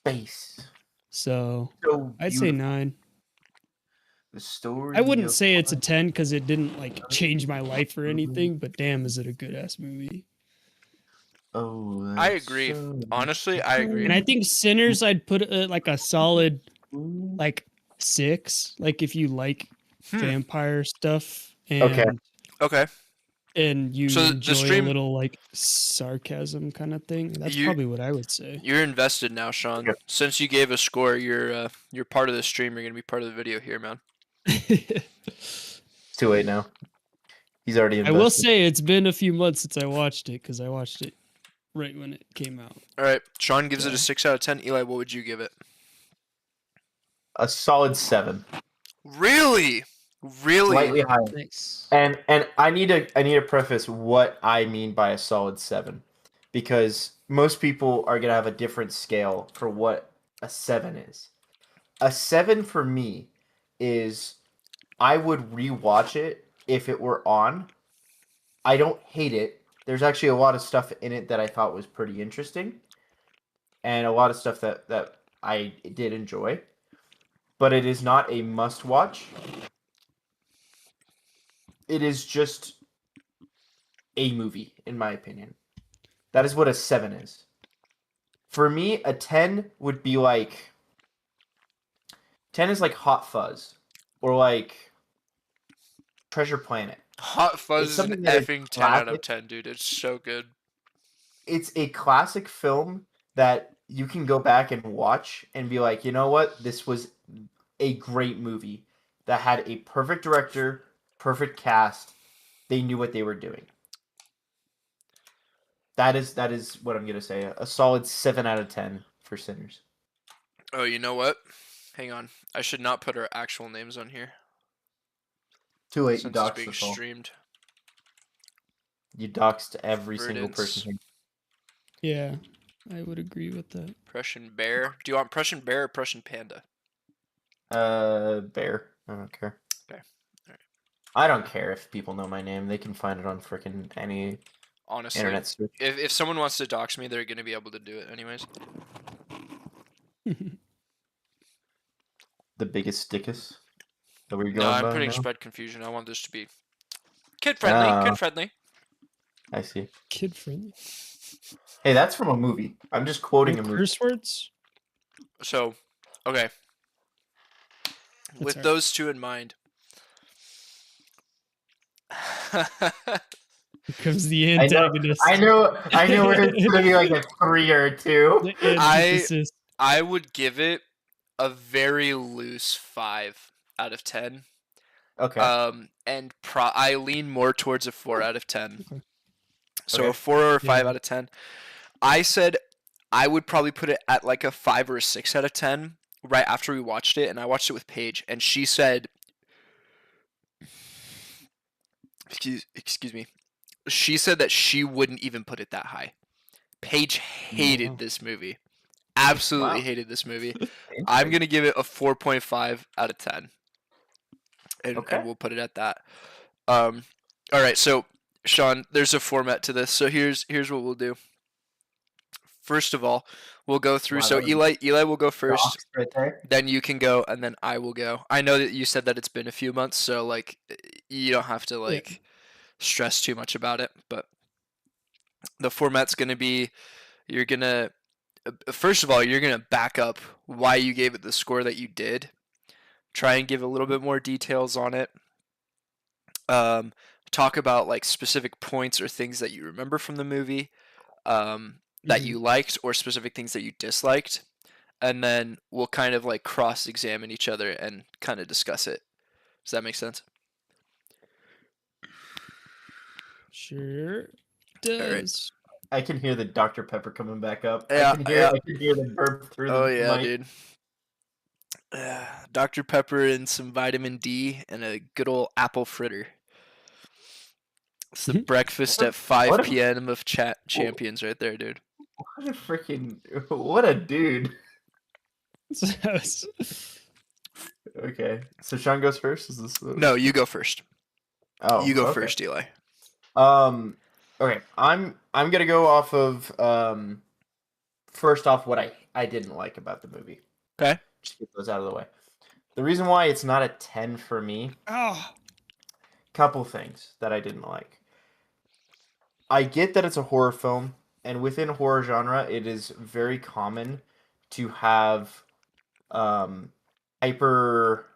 Space. So So I'd say beautiful. 9. The story. I wouldn't of say it's a life. 10 because it didn't like change my life or anything, but damn, is it a good ass movie? Oh, I that's agree. so Honestly, I agree. And I think Sinners, I'd put like a solid like 6. Like if you like vampire stuff Okay. Okay. and you So the enjoy a stream, little like sarcasm kind of thing, that's you probably what I would say. you're invested now, Sean. Okay. Since you gave a score, you're part of the stream. You're gonna be part of the video here, man. It's too late now. He's already I invested. will say it's been a few months since I watched it because I watched it right when it came out. All right, Sean gives it Yeah. a 6 out of 10. Eli, what would you give it? A solid 7. Really? Slightly higher. Thanks. And I need to preface what I mean by a solid 7, because most people are gonna have a different scale for what a 7 is. A 7 for me is I would rewatch it if it were on. I don't hate it. There's actually a lot of stuff in it that I thought was pretty interesting, and a lot of stuff that I did enjoy. But it is not a must watch. It is just a movie, in my opinion. That is what a 7 is. For me, a 10 would be like 10 is like Hot Fuzz or like Treasure Planet. Hot Fuzz It's is an something that is effing 10 out of classic. 10, dude. It's so good. It's a classic film that you can go back and watch and be like, you know what? This was a great movie that had a perfect director, perfect cast. They knew what they were doing. That is what I'm gonna say. A solid 7 out of 10 for Sinners. Oh, you know what? Hang on. I should not put our actual names on here Too late. You since it's doxed being us all. streamed. You doxed every single Verdance. person. Yeah, I would agree with that. Prussian Bear. Do you want Prussian Bear or Prussian Panda? Bear. I don't care. Okay. Alright. I don't care if people know my name. They can find it on freaking any Honestly, internet search. if someone wants to dox me, they're gonna be able to do it anyways. The biggest stickus that we're going No, I'm by putting now? spread confusion. I want this to be kid friendly. Kid friendly. I see. Kid friendly. Hey, that's from a movie. I'm just quoting a movie. Curse words? So, okay. With alright. those two in mind. Here comes the I know. antagonist. I know. It's gonna be like a 3 or a 2. The antithesis. I would give it a very loose 5 out of 10. Okay. And I lean more towards a 4 out of 10. Okay. So Okay. a 4 or a 5 Yeah. out of 10. I said I would probably put it at like a 5 or a 6 out of 10 right after we watched it, and I watched it with Paige, and she said, excuse me, she said that she wouldn't even put it that high. Paige hated Wow. this movie. Absolutely Wow. hated this movie. I'm going to give it a 4.5 out of 10. And we'll put it at that. All right, so Sean, there's a format to this. So here's what we'll do. First of all, we'll go through. Wow, So that was Eli will go first. Doxed right there. Then you can go, and then I will go. I know that you said that it's been a few months, so like you don't have to like stress too much about it. But the format's gonna be, you're gonna first of all, you're gonna back up why you gave it the score that you did. Try and give a little bit more details on it. Talk about like specific points or things that you remember from the movie, that you liked, or specific things that you disliked, and then we'll kind of like cross-examine each other and kind of discuss it. Does that make sense? Sure does. I can hear the Dr. Pepper coming back up. Yeah, I can hear the burp through Oh the yeah, mic. dude. Dr. Pepper and some vitamin D and a good old apple fritter. It's the breakfast at 5 p.m. of chat champions right there, dude. What a dude. Yes. Okay, so Sean goes first. Is this? No, you go first. Oh, You go okay. first, Eli. Okay, I'm gonna go off of first off what I I didn't like about the movie. Okay. Just get those out of the way. The reason why it's not a 10 for me, Oh, couple things that I didn't like. I get that it's a horror film, and within horror genre, it is very common to have hyper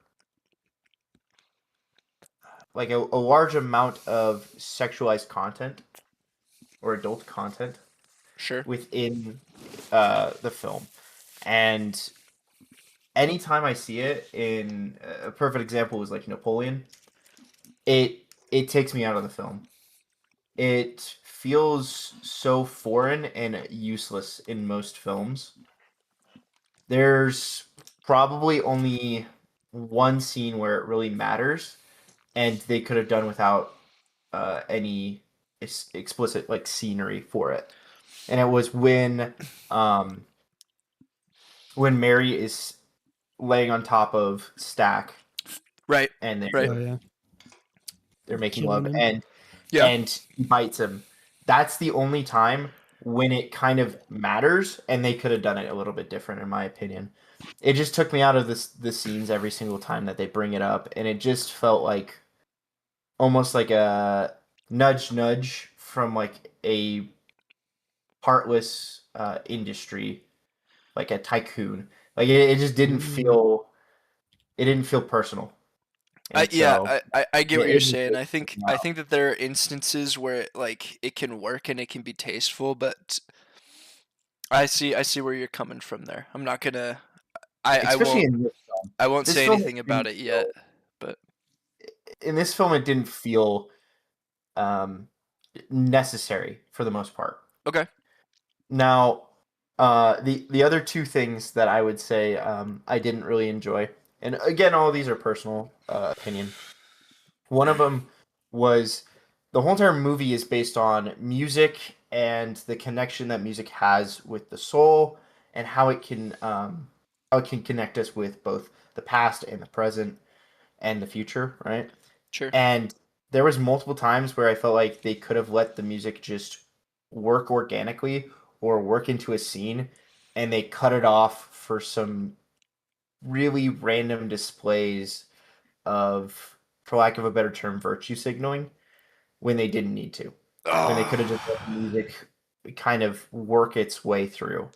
like a large amount of sexualized content or adult content Sure. within the film. And anytime I see it in a perfect example was like Napoleon, it takes me out of the film. It feels so foreign and useless in most films. There's probably only one scene where it really matters, and they could have done without any explicit like scenery for it. And it was when Mary is laying on top of Stack Right. and Right. oh yeah. they're making Killing love him. Yeah. and he bites him. That's the only time when it kind of matters, and they could have done it a little bit different, in my opinion. It just took me out of the scenes every single time that they bring it up, and it just felt like almost like a nudge from like a heartless industry, like a tycoon. Like it just didn't feel it didn't feel personal. And Yeah, so I get it, what it you're just saying. took me I out. think that there are instances where it can work and it can be tasteful, but I see where you're coming from there. I'm not gonna Especially in this film. I won't This say film anything about didn't it yet, feel but in this film it didn't feel um, necessary for the most part. okay. Now, the other two things that I would say I didn't really enjoy, and again, all these are personal opinion. One of them was the whole entire movie is based on music and the connection that music has with the soul, and how it can connect us with both the past and the present and the future, right? Sure. And there was multiple times where I felt like they could have let the music just work organically or work into a scene, and they cut it off for some really random displays of, for lack of a better term, virtue signaling when they didn't need to. When they could have just let the music kind of work its way through.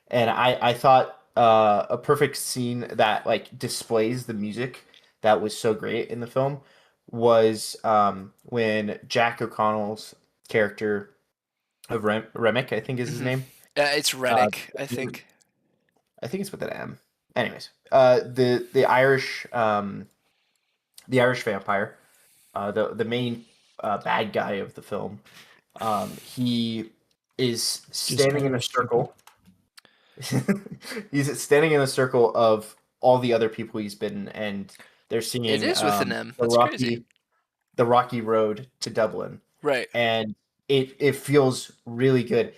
And I thought a perfect scene that like displays the music that was so great in the film was when Jack O'Connell's character of Remick, I think is his Mhm. name. Yeah, it's Uh, Rennick, I think. I think it's with an M. Anyways, the Irish vampire, the main bad guy of the film. He is Just standing in a Irish people. circle. He's standing in a circle of all the other people he's bitten, and they're It singing is with an M. the That's crazy. Rocky Road to Dublin, Right. and it feels really good.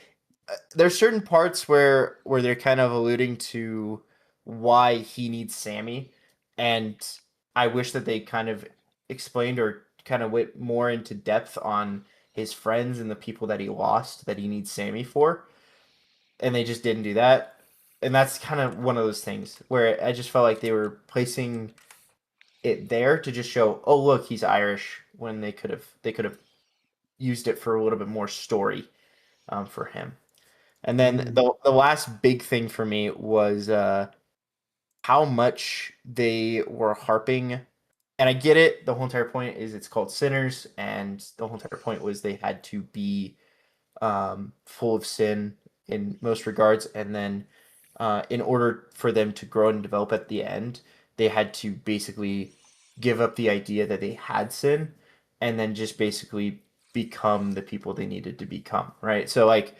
There's certain parts where they're kind of alluding to why he needs Sammy, and I wish that they kind of explained or kind of went more into depth on his friends and the people that he lost that he needs Sammy for, and they just didn't do that. And that's kind of one of those things where I just felt like they were placing it there to just show, oh look, he's Irish, when they could have used it for a little bit more story for him. And then the last big thing for me was how much they were harping. And I get it. The whole entire point is it's called Sinners, and the whole entire point was they had to be full of sin in most regards. And then in order for them to grow and develop at the end, they had to basically give up the idea that they had sin and then just basically become the people they needed to become, right? So like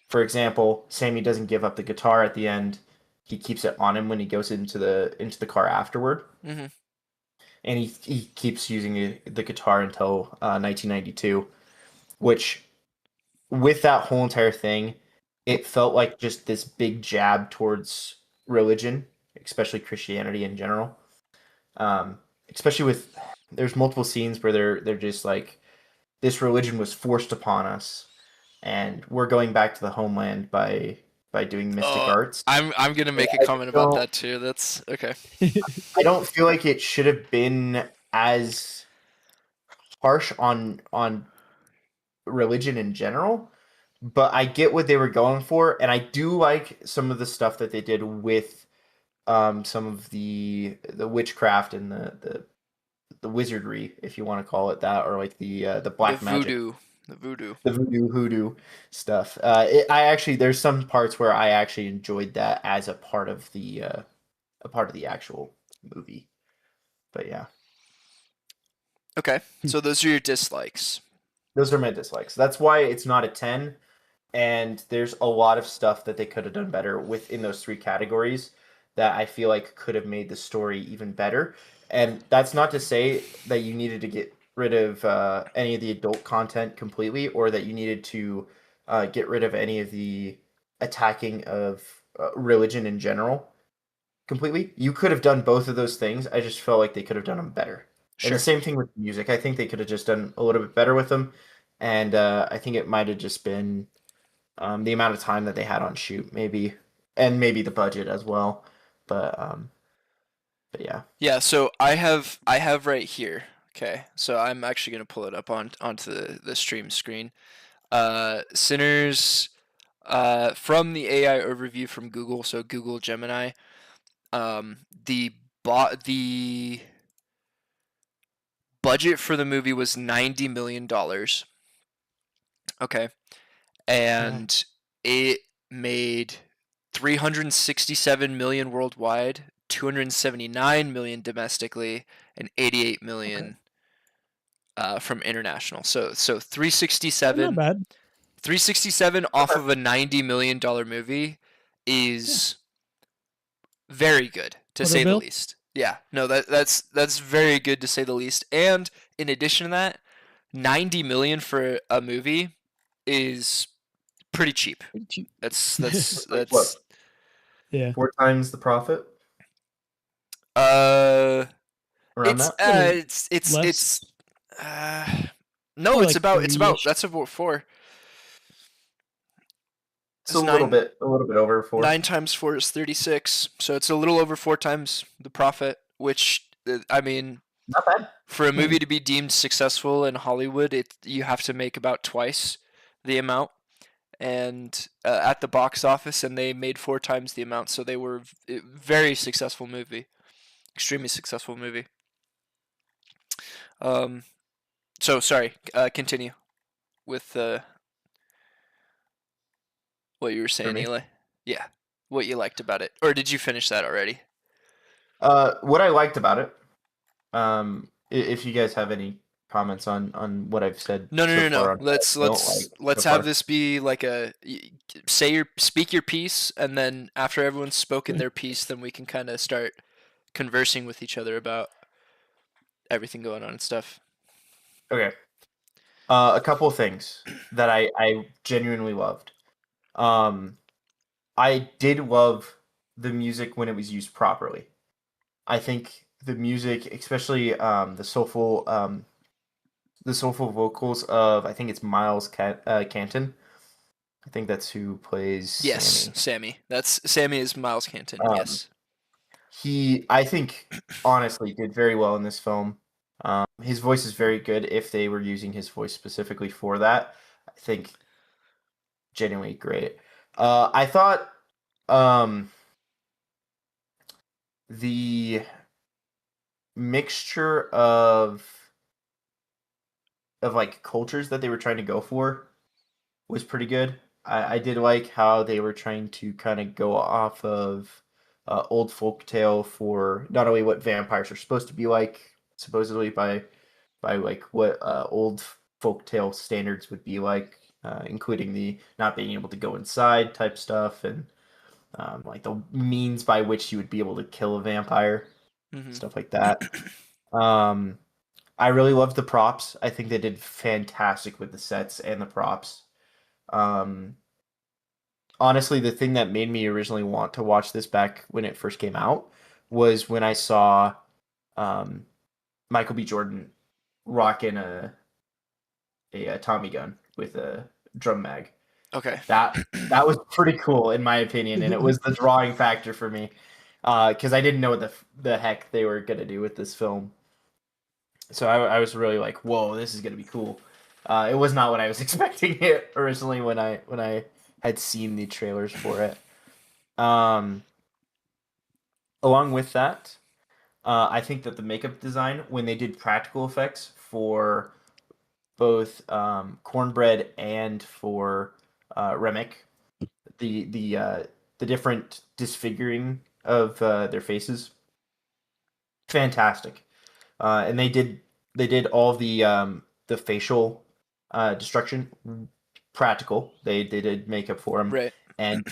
for example, Sammy doesn't give up the guitar at the end. He keeps it on him when he goes into the car afterward, Hmm. and he keeps using the guitar until 1992. Which, with that whole entire thing, it felt like just this big jab towards religion, especially Christianity in general. Especially with there's multiple scenes where they're just like this religion was forced upon us, and we're going back to the homeland by by doing Mystic Oh, Arts. I'm gonna make a I comment about don't- that too. That's okay. I don't feel like it should have been as harsh on religion in general, but I get what they were going for, and I do like some of the stuff that they did with some of the witchcraft and the wizardry, if you want to call it that, or like the black magic, The voodoo. the voodoo hoodoo stuff. I actually there's some parts where I actually enjoyed that as a part of the actual movie. But yeah, Okay, so those are your dislikes. those are my dislikes. That's why it's not a 10. And there's a lot of stuff that they could have done better within those three categories that I feel like could have made the story even better. And that's not to say that you needed to get rid of any of the adult content completely, or that you needed to get rid of any of the attacking of religion in general completely. You could have done both of those things. I just felt like they could have done them better. And the Sure. same thing with music. I think they could have just done a little bit better with them. And I think it might have just been the amount of time that they had on shoot, maybe, and maybe the budget as well. But yeah, Yeah, so I have right here. Okay, so I'm actually gonna pull it up onto the stream screen. Sinners, from the AI overview from Google, so Google Gemini. The the budget for the movie was $90 million. Okay, and it made 367 million worldwide, 279 million domestically, and 88 million from international. So Not 367 bad. 367 off of a $90 million movie is very good to say the Porterville? least. Yeah, no, that's very good to say the least. And in addition to that, 90 million for a movie is pretty cheap. Pretty cheap. like what, Yeah. 4 times the profit uh around that? Little it's less. uh no, Probably it's like about 30-ish. that's about 4. It's It's 9 a little bit over 4. 9 times 4 is 36. So it's a little over 4 times the profit, which I mean, Not bad. for a movie to be deemed successful in Hollywood, you have to make about twice the amount, and at the box office, and they made 4 times the amount, so they were very successful movie, extremely successful movie. So sorry, continue with what you were saying, me? Eli. Yeah, what you liked about it, or did you finish that already? What I liked about it, if you guys have any comments on what I've said No, no, so no, far no. on what I don't like Let's so have far. this be like speak your piece, and then after everyone's spoken their piece, then we can kind of start conversing with each other about everything going on and stuff. Okay. A couple of things that I genuinely loved. I did love the music when it was used properly. I think the music, especially the soulful vocals of, I think it's Miles Canton. I think that's who plays Yes, Sammy. Sammy is Miles Canton. Um, Yes. He, I think, honestly, did very well in this film. His voice is very good if they were using his voice specifically for that. I think genuinely great. I thought the mixture of like cultures that they were trying to go for was pretty good. I did like how they were trying to kind of go off of old folktale for not only what vampires are supposed to be like, supposedly by like what old folktale standards would be like, including the not being able to go inside type stuff, and like the means by which you would be able to kill a vampire, stuff like that. Um, I really loved the props. I think they did fantastic with the sets and the props. Um, Honestly, the thing that made me originally want to watch this back when it first came out was when I saw um, Michael B. Jordan rocking a Tommy gun with a drum mag, Okay. That was pretty cool in my opinion, and it was the drawing factor for me because I didn't know what the heck they were gonna do with this film. So I was really like, whoa, this is gonna be cool. It was not what I was expecting it originally when I had seen the trailers for it. Um, Along with that, I think that the makeup design when they did practical effects for both Cornbread and for Remick, the different disfiguring of their faces, fantastic. And they did all the facial destruction practical. They did makeup for them, Right. and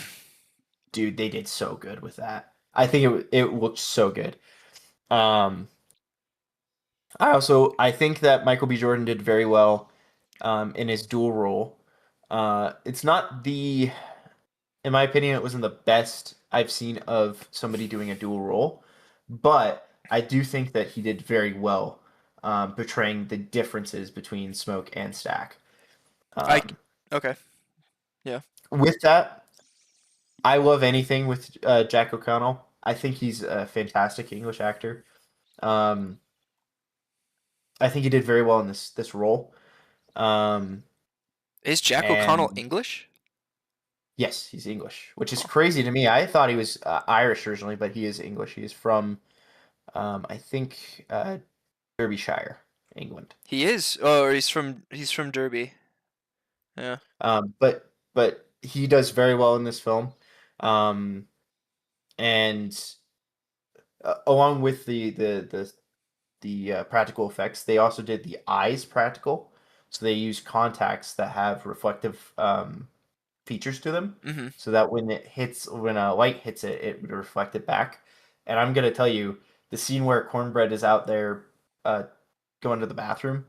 dude, they did so good with that. I think it looked so good. Um, I think that Michael B. Jordan did very well in his dual role. It's not the, in my opinion, it wasn't the best I've seen of somebody doing a dual role, but I do think that he did very well portraying the differences between Smoke and Stack. I Um, okay. Yeah. with that, I love anything with Jack O'Connell. I think he's a fantastic English actor. Um, I think he did very well in this role. Um, Is Jack O'Connell and English? yes, he's English, which is Oh. crazy to me. I thought he was Irish originally, but he is English. He is from, I think, Derbyshire, England. He is. Oh, or he's from Derby. Yeah. But he does very well in this film, um, and along with the practical effects, they also did the eyes practical. So they use contacts that have reflective features to them, Mm-hmm. so that when a light hits it, it would reflect it back. And I'm gonna tell you, the scene where Cornbread is out there uh, going to the bathroom,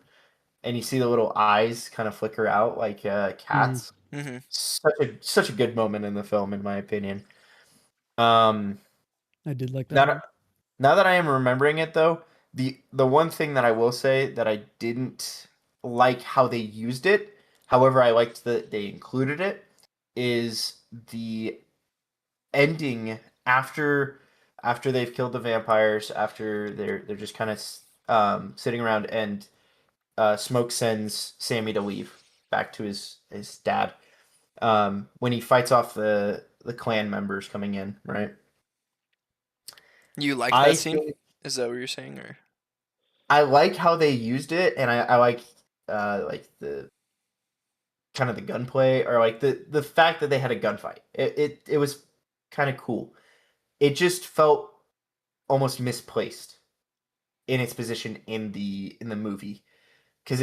and you see the little eyes kind of flicker out like cats. Mm-hmm. Such a good moment in the film, in my opinion. Um, I did like that. now, One. now that I am remembering it, though, the one thing that I will say that I didn't like how they used it, however, I liked that they included it, is the ending after they've killed the vampires, after they're just kind of sitting around, and Smoke sends Sammy to leave back to his dad. When he fights off the clan members coming in, right? You like I that scene? think Is that what you're saying, or? I like how they used it, and I like the kind of the gunplay, or like the fact that they had a gunfight. It was kind of cool. It just felt almost misplaced in its position in the movie, because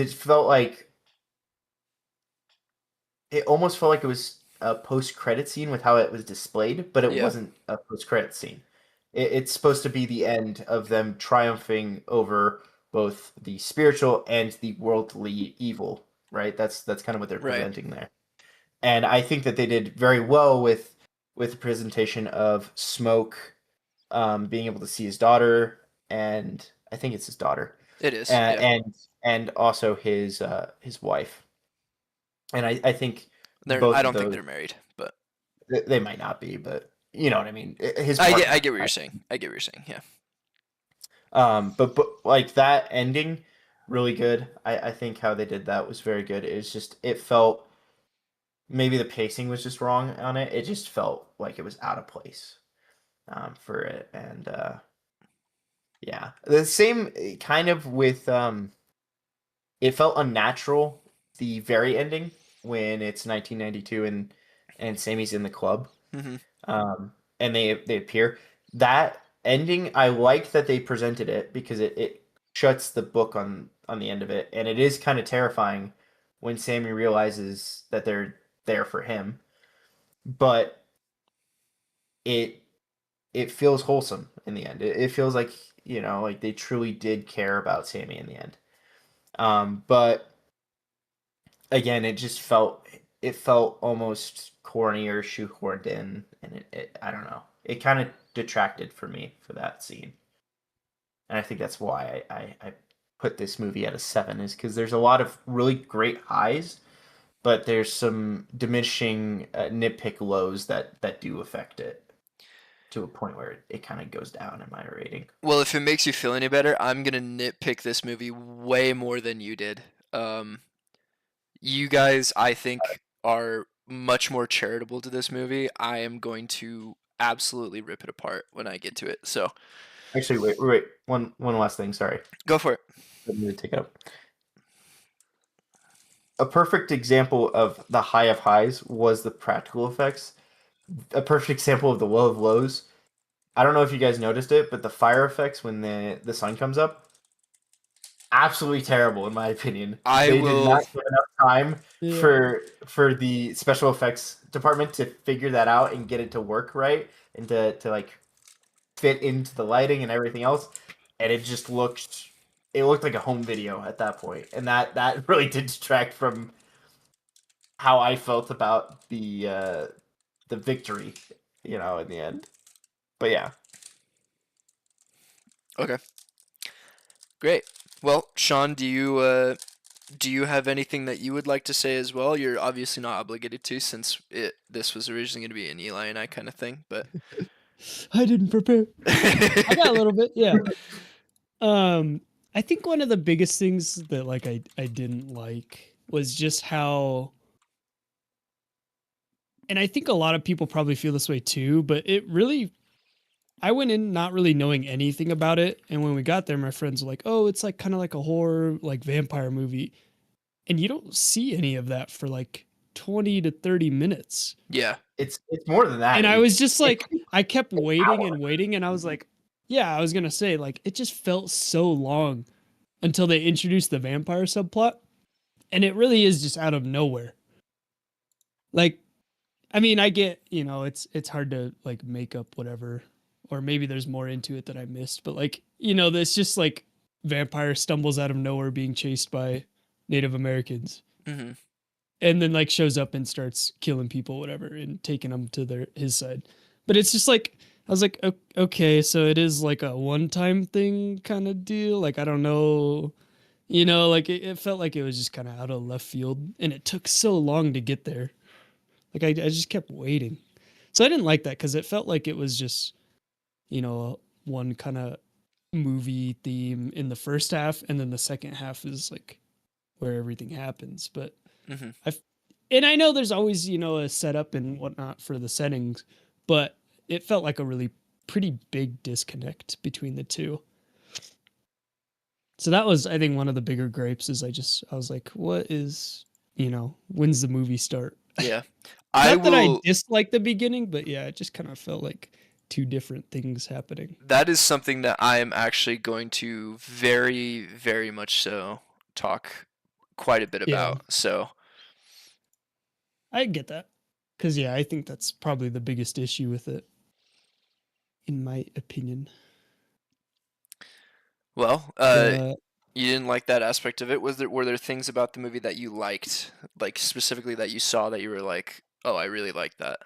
it almost felt like it was a post credit scene with how it was displayed, but it Yeah. wasn't a post credit scene. It's supposed to be the end of them triumphing over both the spiritual and the worldly evil, right? That's kind of what they're Right. presenting there. And I think that they did very well with the presentation of Smoke being able to see his daughter, and I think it's his daughter, It is. uh, Yeah. and and also his wife. And I think They're. I both of don't think those, they're married, but they might not be, but you know what I mean. His I get. I partner. get what you're saying. I get what you're saying. Yeah. But like that ending, really good. I think how they did that was very good. It's just it felt, maybe the pacing was just wrong on it. It just felt like it was out of place for it, and yeah, the same kind of with it felt unnatural, the very ending when it's 1992 and Sammy's in the club, Mm-hmm. and they appear. That ending, I like that they presented it because it shuts the book on the end of it, and it is kind of terrifying when Sammy realizes that they're there for him, but it it feels wholesome in the end. It feels like, like they truly did care about Sammy in the end. But again, it felt almost corny or shoehorned in, and I don't know. It kind of detracted for me for that scene, and I think that's why I put this movie at a 7, is because there's a lot of really great highs, but there's some diminishing nitpick lows that do affect it to a point where it kind of goes down in my rating. Well, if it makes you feel any better, I'm gonna nitpick this movie way more than you did. You guys, I think, are much more charitable to this movie. I am going to absolutely rip it apart when I get to it. So Actually, wait. One last thing. Sorry. go for it. Let me take it up. A perfect example of the high of highs was the practical effects. A perfect example of the low of lows. I don't know if you guys noticed it, but the fire effects when the sun comes up, absolutely terrible in my opinion. I They will- did not give enough time Yeah. for the special effects department to figure that out and get it to work right and to like fit into the lighting and everything else. And it just looked like a home video at that point, and that really did detract from how I felt about the victory, in the end. But yeah. Okay. Great. Well, Sean, do you have anything that you would like to say as well? You're obviously not obligated to, since this was originally going to be an Eli and I kind of thing, but I didn't prepare. I got a little bit, yeah. I think one of the biggest things that like I didn't like was just how, and I think a lot of people probably feel this way too, but it really, I went in not really knowing anything about it, and when we got there, my friends were like, "Oh, it's like kind of like a horror, like vampire movie," and you don't see any of that for like 20 to 30 minutes. yeah. It's more than that. And I It's- was just like, I kept waiting and waiting, and I was like, yeah, I was gonna say, like, it just felt so long until they introduced the vampire subplot, and it really is just out of nowhere. Like, I mean, I get, it's hard to like make up whatever, or maybe there's more into it that I missed, but like, this just like vampire stumbles out of nowhere being chased by Native Americans, hmm and then like shows up and starts killing people, whatever, and taking them to his side. But it's just like, I was like, okay, so it is like a one-time thing kind of deal. Like, I don't know, like it felt like it was just kind of out of left field, and it took so long to get there. Like I just kept waiting, so I didn't like that because it felt like it was just, one kind of movie theme in the first half, and then the second half is like where everything happens. But hmm and I know there's always, a setup and whatnot for the settings, but it felt like a really pretty big disconnect between the two. So that was, I think, one of the bigger gripes is I was like, what is, when's the movie start? Yeah. I Not that I will. dislike the beginning, but yeah, it just kind of felt like two different things happening. That is something that I am actually going to very, very much so talk quite a bit Yeah. about. So I get that. Because, yeah, I think that's probably the biggest issue with it, in my opinion. well, But, you didn't like that aspect of it. Were there things about the movie that you liked, like specifically that you saw that you were like, oh, I really like that?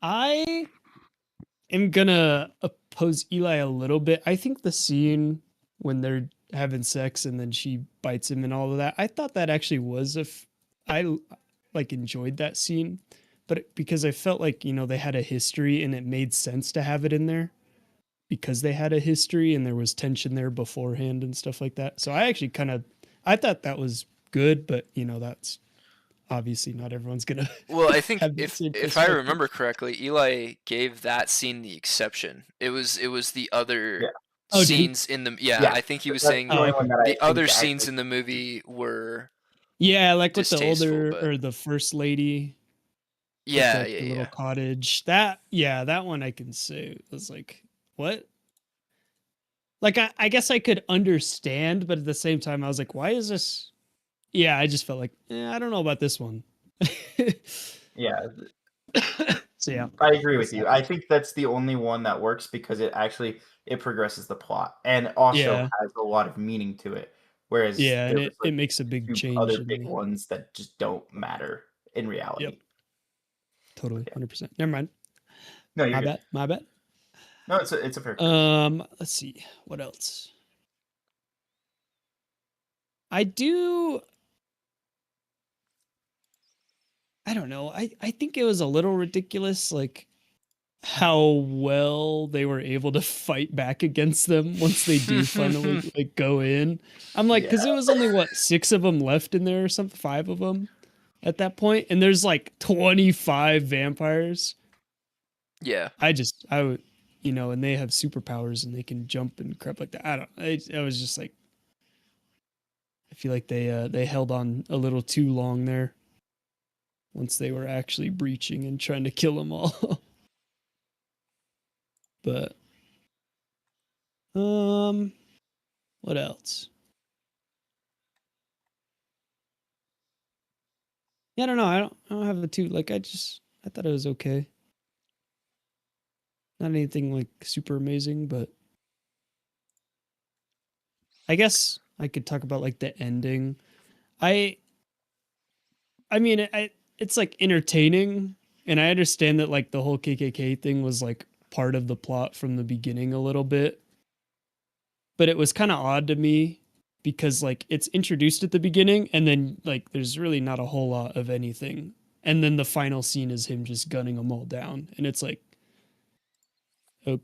I am gonna oppose Eli a little bit. I think the scene when they're having sex and then she bites him and all of that, I thought that actually was I like enjoyed that scene, but because I felt like, they had a history and it made sense to have it in there because they had a history and there was tension there beforehand and stuff like that. So I actually I thought that was good, but that's obviously not everyone's gonna. Well, I think have the if same I perspective. remember correctly, Eli gave that scene the exception. It was the other Yeah. Oh, did he? scenes in the Yeah, I think he was That's saying the only one that I the think other actually- scenes in the movie were Yeah, like with the distasteful, older but- or the first lady. with, yeah, like, yeah, the little yeah. cottage. That one I can say was like, what? Like I guess I could understand, but at the same time I was like, why is this? Yeah, I just felt like, I don't know about this one. Yeah, So yeah, I agree with That's you. that. I think that's the only one that works because it progresses the plot and also Yeah. has a lot of meaning to it. Whereas yeah, and there was, it like, makes a big two change. other in big the- ones that just don't matter in reality. Totally, Yeah. 100%. Never mind. No, you're My good. bad. My bad. No, it's a fair. question. Let's see what else. I do. I don't know. I think it was a little ridiculous, like how well they were able to fight back against them once they do finally like go in. I'm like, because Yeah. it was only what 6 of them left in there or something, 5 of them at that point, and there's like 25 vampires. Yeah. I would, and they have superpowers and they can jump and crap like that. I was just like, I feel like they held on a little too long there once they were actually breaching and trying to kill them all. But what else? Yeah, I don't know. I don't have the two. Like I thought it was okay. Not anything like super amazing, but I guess I could talk about like the ending. I mean, it's like entertaining, and I understand that like the whole KKK thing was like part of the plot from the beginning a little bit, but it was kind of odd to me because like it's introduced at the beginning and then like there's really not a whole lot of anything, and then the final scene is him just gunning them all down, and it's like, oh,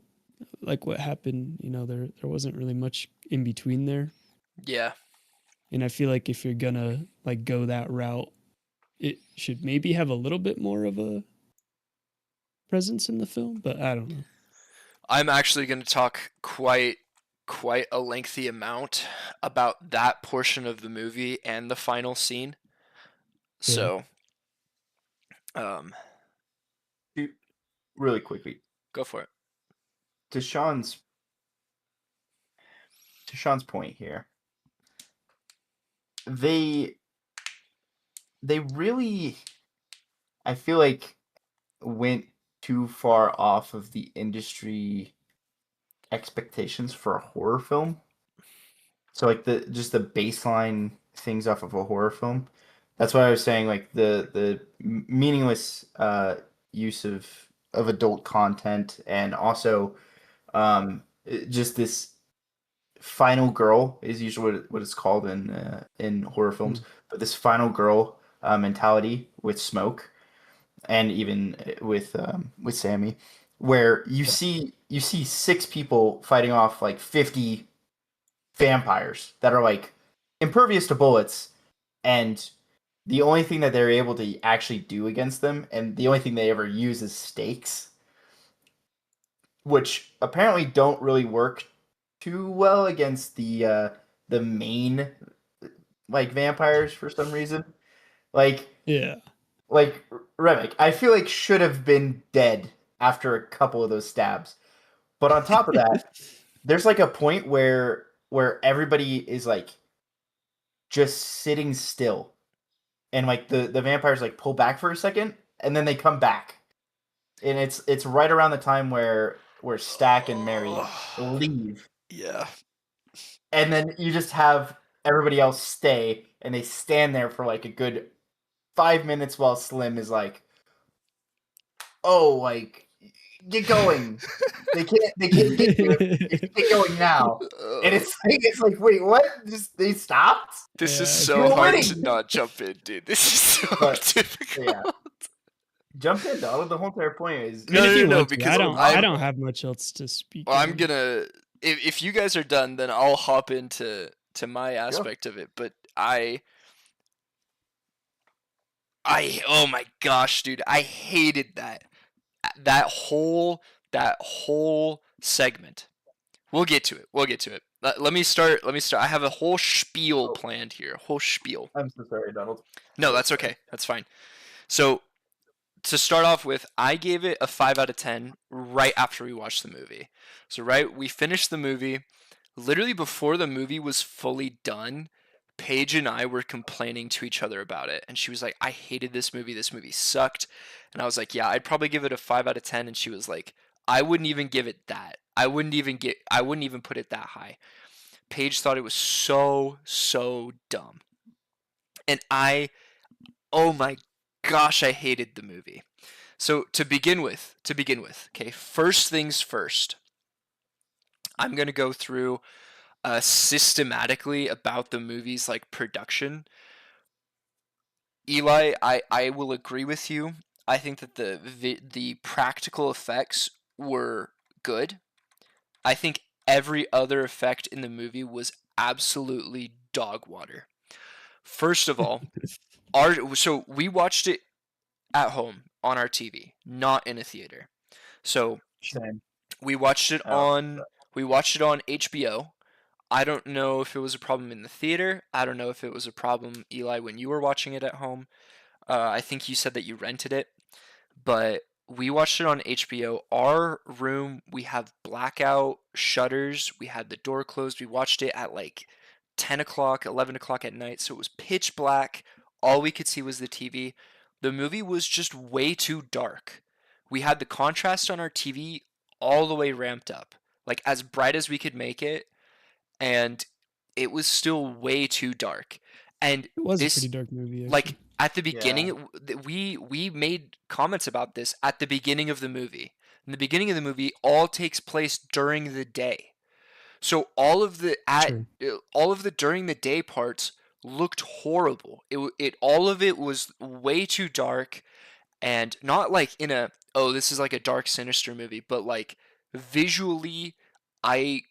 like what happened? There wasn't really much in between there, Yeah. and I feel like if you're gonna like go that route, it should maybe have a little bit more of a presence in the film, but I don't know. I'm actually going to talk quite a lengthy amount about that portion of the movie and the final scene. Yeah. So, um, Really quickly, go for it. to Sean's point here, they really, I feel like, went too far off of the industry expectations for a horror film. So like the baseline things off of a horror film. That's why I was saying like the meaningless use of adult content, and also just this final girl is usually what it's called in horror films, but this final girl mentality with Smoke, and even with Sammy, where you see 6 people fighting off like 50 vampires that are like impervious to bullets, and the only thing that they're able to actually do against them, and the only thing they ever use, is stakes, which apparently don't really work too well against the main like vampires for some reason. Like Yeah. Remick, I feel like should have been dead after a couple of those stabs. But on top of that, there's like a point where everybody is like just sitting still, and like the vampires like pull back for a second and then they come back. And it's right around the time where Stack and Mary leave. Yeah. And then you just have everybody else stay, and they stand there for like a good 5 minutes while Slim is like, "Oh, like get going." They can't get you. Get going now. And it's like, wait, what? Just they stopped? This is Yeah, so you're hard winning. to not jump in, dude. This is so But, difficult. yeah. Jump in, dog. The whole entire point is I mean, if No, you no, want to, because I don't have much else to speak. Well, I'm on. gonna if you guys are done, then I'll hop into my aspect of it. But oh my gosh, dude, I hated that whole segment. We'll get to it. Let me start. I have a whole spiel planned here. Whole spiel. I'm so sorry, Donald. No, that's okay. That's fine. So to start off with, I gave it a 5 out of 10 right after we watched the movie. So we finished the movie. Literally before the movie was fully done, Paige and I were complaining to each other about it. And she was like, I hated this movie. This movie sucked. And I was like, yeah, I'd probably give it a 5 out of 10. And she was like, I wouldn't even give it that. I wouldn't even put it that high. Paige thought it was so dumb. And oh my gosh, I hated the movie. So to begin with, okay, first things first. I'm going to go through systematically about the movie's like production, Eli, I will agree with you. I think that the practical effects were good. I think every other effect in the movie was absolutely dog water. First of all, so we watched it at home on our TV, not in a theater. So Same. we watched it Oh, on we watched it on HBO. I don't know if it was a problem in the theater. I don't know if it was a problem, Eli, when you were watching it at home. I think you said that you rented it, but we watched it on HBO. Our room, we have blackout shutters. We had the door closed. We watched it at like 10 o'clock, 11 o'clock at night, so it was pitch black. All we could see was the TV. The movie was just way too dark. We had the contrast on our TV all the way ramped up, like as bright as we could make it, and it was still way too dark. And It was a this, pretty dark movie, like actually. at the beginning, yeah. we made comments about this at the beginning of the movie. In the beginning of the movie, all takes place during the day. So True. all of the during the day parts looked horrible. It all of it was way too dark, and not like in a, oh, this is like a dark sinister movie, but like visually, I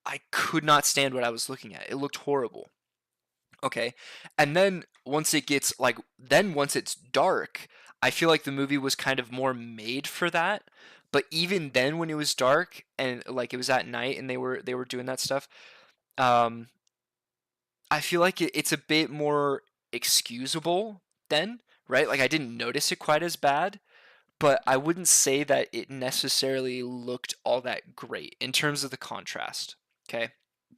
I could not stand what I was looking at. It looked horrible. Okay. And then once it's dark, I feel like the movie was kind of more made for that. But even then when it was dark and like it was at night and they were doing that stuff, um I feel like it's a bit more excusable then, right? Like I didn't notice it quite as bad, but I wouldn't say that it necessarily looked all that great in terms of the contrast. Okay?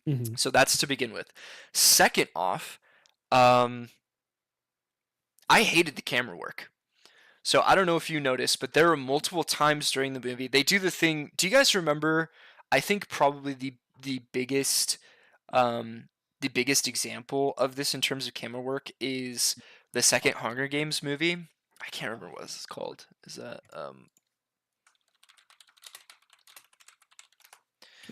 Hmm. So that's to begin with. Second off, um, I hated the camera work. So I don't know if you noticed, but there were multiple times during the movie they do the thing. Do you guys remember? I think probably um, the biggest example of this in terms of camera work is the second Hunger Games movie. I can't remember what it's called. Is that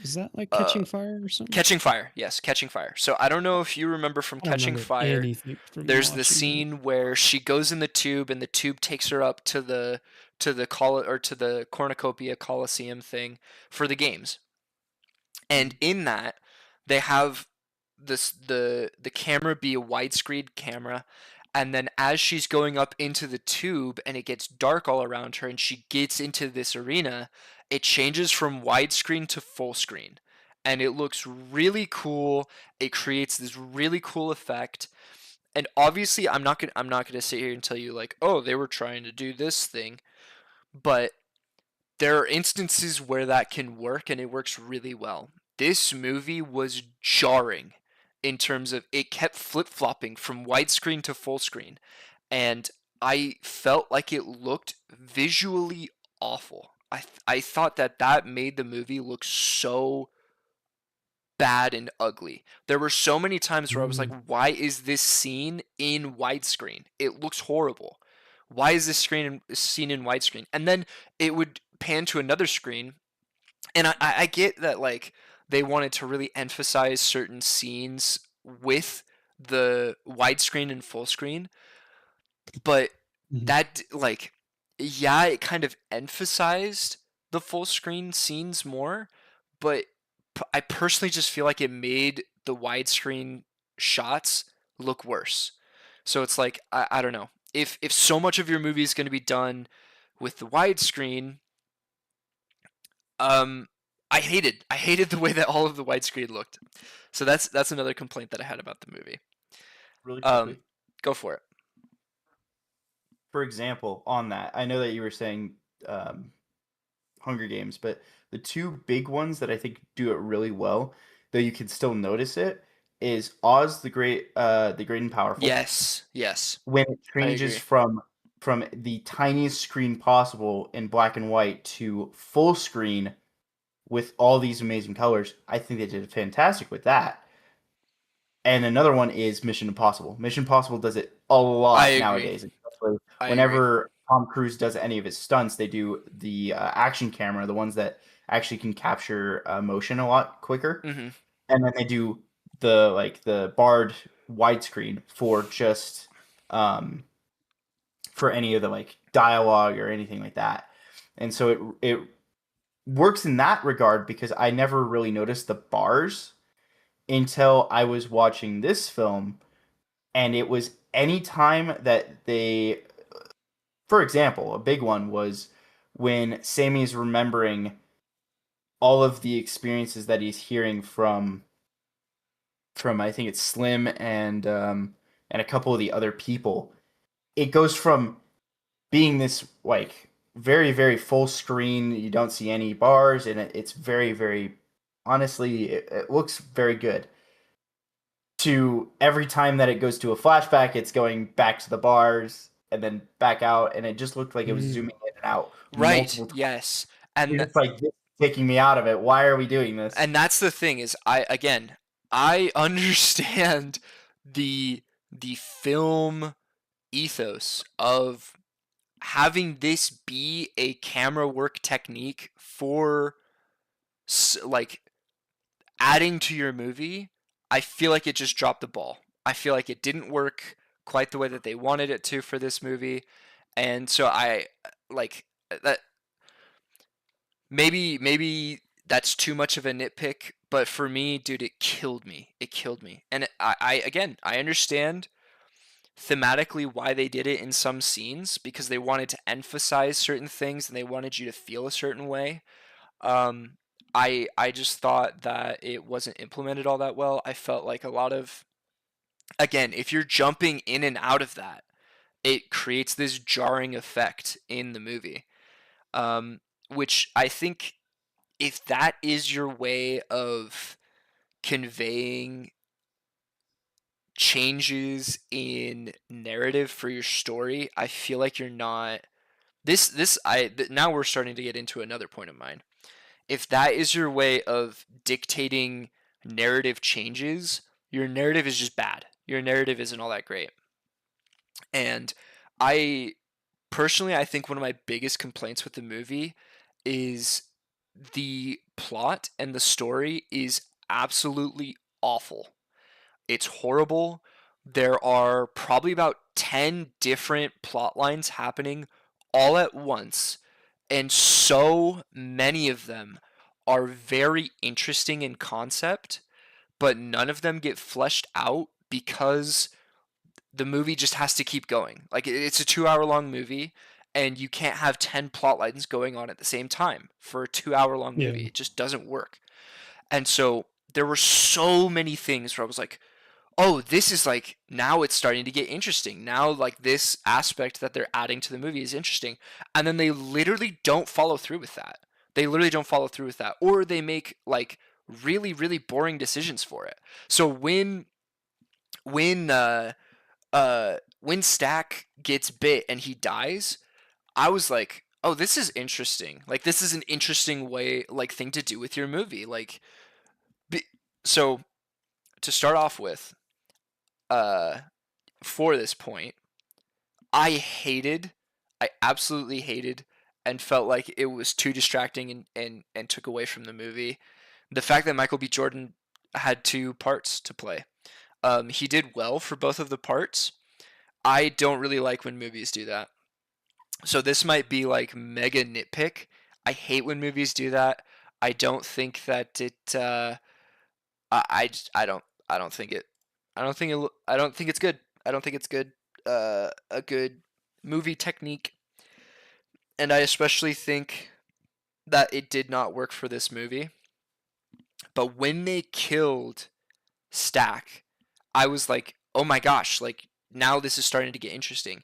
Is that like uh Catching Fire or something? Catching Fire? Yes, Catching Fire. So I don't know if you remember from I don't Catching remember Fire. anything from There's the watching that. scene where she goes in the tube and the tube takes her up to the to the cornucopia coliseum thing for the games. And in that they have the camera be a widescreen camera, and then as she's going up into the tube and it gets dark all around her and she gets into this arena, it changes from widescreen to full screen. And it looks really cool. It creates this really cool effect. And obviously I'm not gonna sit here and tell you like, oh, they were trying to do this thing, but there are instances where that can work and it works really well. This movie was jarring in terms of it kept flip-flopping from widescreen to full screen, and I felt like it looked visually awful. I thought that that made the movie look so bad and ugly. There were so many times where I was like, Mm. why is this scene in widescreen? It looks horrible. Why is this scene in widescreen? And then it would pan to another screen, and I get that like they wanted to really emphasize certain scenes with the widescreen and full screen, but Mhm. that like, yeah, it kind of emphasized the full screen scenes more, but I personally just feel like it made the widescreen shots look worse. So it's like I don't know. If so much of your movie is going to be done with the widescreen, um I hated the way that all of the widescreen looked. So that's another complaint that I had about the movie. Really Um quickly. go for it. For example, on that, I know that you were saying um, Hunger Games, but the two big ones that I think do it really well, though you can still notice it, is Oz the Great and Powerful. Yes, yes. When it I changes agree. from the tiniest screen possible in black and white to full screen with all these amazing colors, I think they did fantastic with that. And another one is Mission Impossible. Mission Impossible does it a I lot agree. nowadays, especially I agree. whenever Tom Cruise does any of his stunts. They do the action camera, the ones that actually can capture motion a lot quicker. Mhm. and then they do the barred widescreen for just for any of the like dialogue or anything like that. And so it works in that regard because I never really noticed the bars until I was watching this film, and it was any time that they, for example, a big one was when Sammy is remembering all of the experiences that he's hearing from I think it's Slim and a couple of the other people. It goes from being this like very very full screen, you don't see any bars, and it's very very honestly it looks very good, to every time that it goes to a flashback it's going back to the bars and then back out, and it just looked like it was zooming in and out Right. multiple times. Yes. You're And just like, this is taking me out of it. Why are we doing this? that's the thing is I understand the film ethos of having this be a camera work technique for like adding to your movie. I feel like it just dropped the ball. I feel like it didn't work quite the way that they wanted it to for this movie. And so I like that. Maybe that's too much of a nitpick, but for me, dude, it killed me. It killed me. And I again, I understand thematically why they did it in some scenes, because they wanted to emphasize certain things and they wanted you to feel a certain way. Um, I just thought that it wasn't implemented all that well. I felt like a lot of, again, if you're jumping in and out of that, it creates this jarring effect in the movie. Which I think, if that is your way of conveying changes in narrative for your story, I feel like you're not now we're starting to get into another point of mine. If that is your way of dictating narrative changes, your narrative is just bad. Your narrative isn't all that great. And I personally, I think one of my biggest complaints with the movie is the plot and the story is absolutely awful. It's horrible. There are probably about 10 different plot lines happening all at once, and so many of them are very interesting in concept, but none of them get fleshed out because the movie just has to keep going. Like, it's a 2 hour long movie, and you can't have 10 plot lines going on at the same time for a 2 hour long Yeah. movie. It just doesn't work. And so there were so many things where I was like, oh, this is like, now it's starting to get interesting. Now, like, this aspect that they're adding to the movie is interesting. And then they literally don't follow through with that. They literally don't follow through with that. Or they make, like, really, really boring decisions for it. So when when Stack gets bit and he dies, I was like, oh, this is interesting. Like, this is an interesting way, like, thing to do with your movie. Like, so to start off with, uh, for this point, I absolutely hated, and felt like it was too distracting and took away from the movie, the fact that Michael B. Jordan had two parts to play. He did well for both of the parts. I don't really like when movies do that. So this might be like mega nitpick. I hate when movies do that. I don't think that it. I don't think it. I don't think it's good. I don't think it's good. A good movie technique, and I especially think that it did not work for this movie. But when they killed Stack, I was like, oh my gosh, like, now this is starting to get interesting.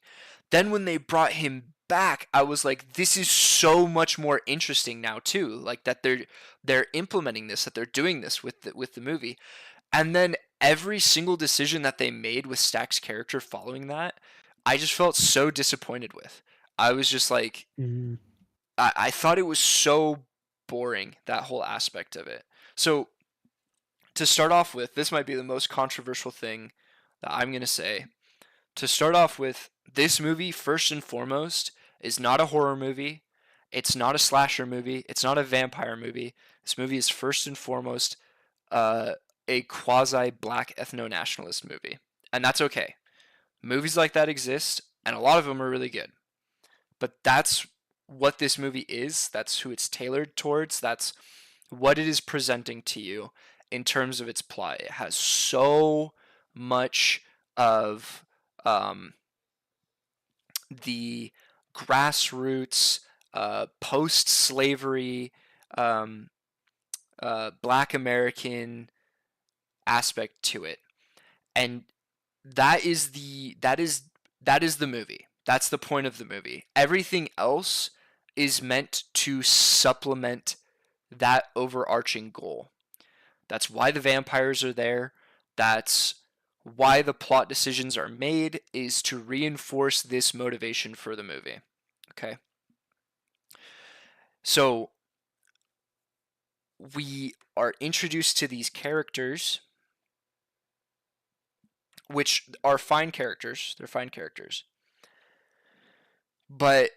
Then when they brought him back, I was like, this is so much more interesting now too. Like, that they're implementing this, that they're doing this with the movie. And then every single decision that they made with Stack's character following that, I just felt so disappointed with. I was just like, Mhm. I thought it was so boring, that whole aspect of it. So to start off with, this might be the most controversial thing that I'm going to say. To start off with, this movie, first and foremost, is not a horror movie. It's not a slasher movie. It's not a vampire movie. This movie is first and foremost a quasi black ethno nationalist movie. And that's okay. Movies like that exist, and a lot of them are really good. But that's what this movie is. That's who it's tailored towards. That's what it is presenting to you in terms of its plot. It has so much of the grassroots, post-slavery, um, Black American aspect to it, and that is the movie. That's the point of the movie. Everything else is meant to supplement that overarching goal. That's why the vampires are there. That's why the plot decisions are made, is to reinforce this motivation for the movie. Okay? So we are introduced to these characters, which are fine characters. They're fine characters. But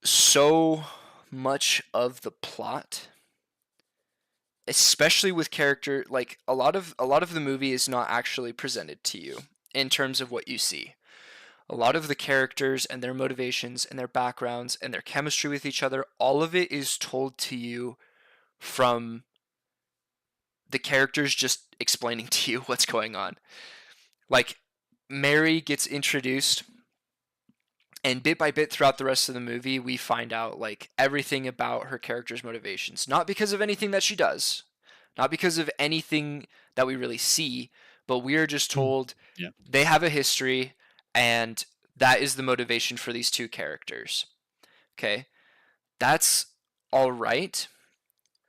so much of the plot, especially with character, like a lot of the movie is not actually presented to you in terms of what you see. A lot of the characters and their motivations and their backgrounds and their chemistry with each other, all of it is told to you from the characters just explaining to you what's going on. Like, Mary gets introduced, and bit by bit throughout the rest of the movie, we find out like everything about her character's motivations. Not because of anything that she does, not because of anything that we really see, but we are just told they have a history, and that is the motivation for these two characters. Okay, that's all right.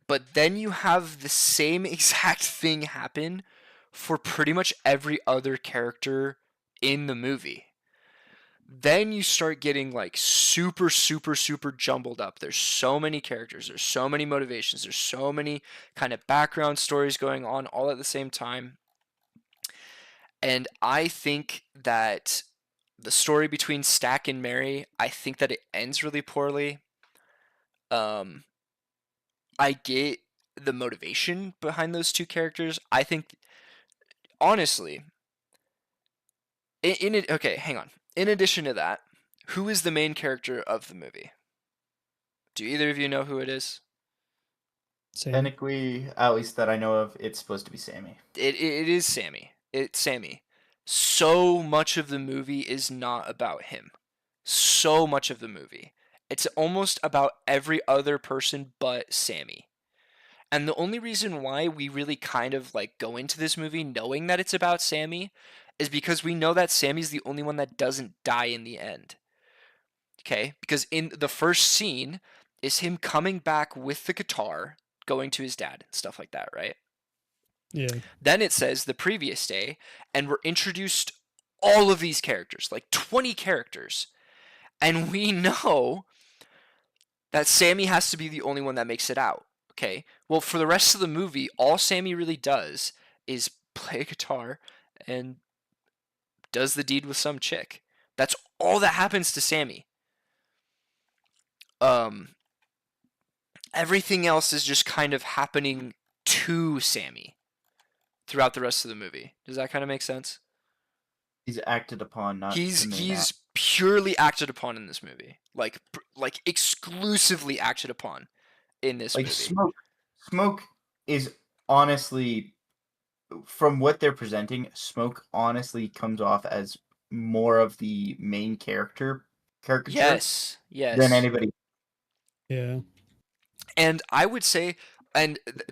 But then you have the same exact thing happen for pretty much every other character in the movie. Then you start getting like super, super, super jumbled up. There's so many characters, there's so many motivations, there's so many kind of background stories going on all at the same time. And I think that the story between Stack and Mary, I think that it ends really poorly. I get the motivation behind those two characters. I think, honestly, in it. Okay, hang on. In addition to that, who is the main character of the movie? Do either of you know who it is? Same. Technically, at least that I know of, it's supposed to be Sammy. It is Sammy. It's Sammy. So much of the movie is not about him. So much of the movie. It's almost about every other person but Sammy. And the only reason why we really kind of like go into this movie knowing that it's about Sammy is because we know that Sammy's the only one that doesn't die in the end. Okay? Because in the first scene is him coming back with the guitar, going to his dad and stuff like that, right? Yeah. Then it says the previous day, and we're introduced all of these characters, like 20 characters. And we know that Sammy has to be the only one that makes it out. Okay, well, for the rest of the movie, all Sammy really does is play a guitar and does the deed with some chick. That's all that happens to Sammy. Everything else is just kind of happening to Sammy throughout the rest of the movie. Does that kind of make sense? He's acted upon, not He's purely acted upon in this movie, like exclusively acted upon in this like movie. Smoke is honestly, from what they're presenting, Smoke honestly comes off as more of the main caricature Yes. than anybody. Yeah. And I would say,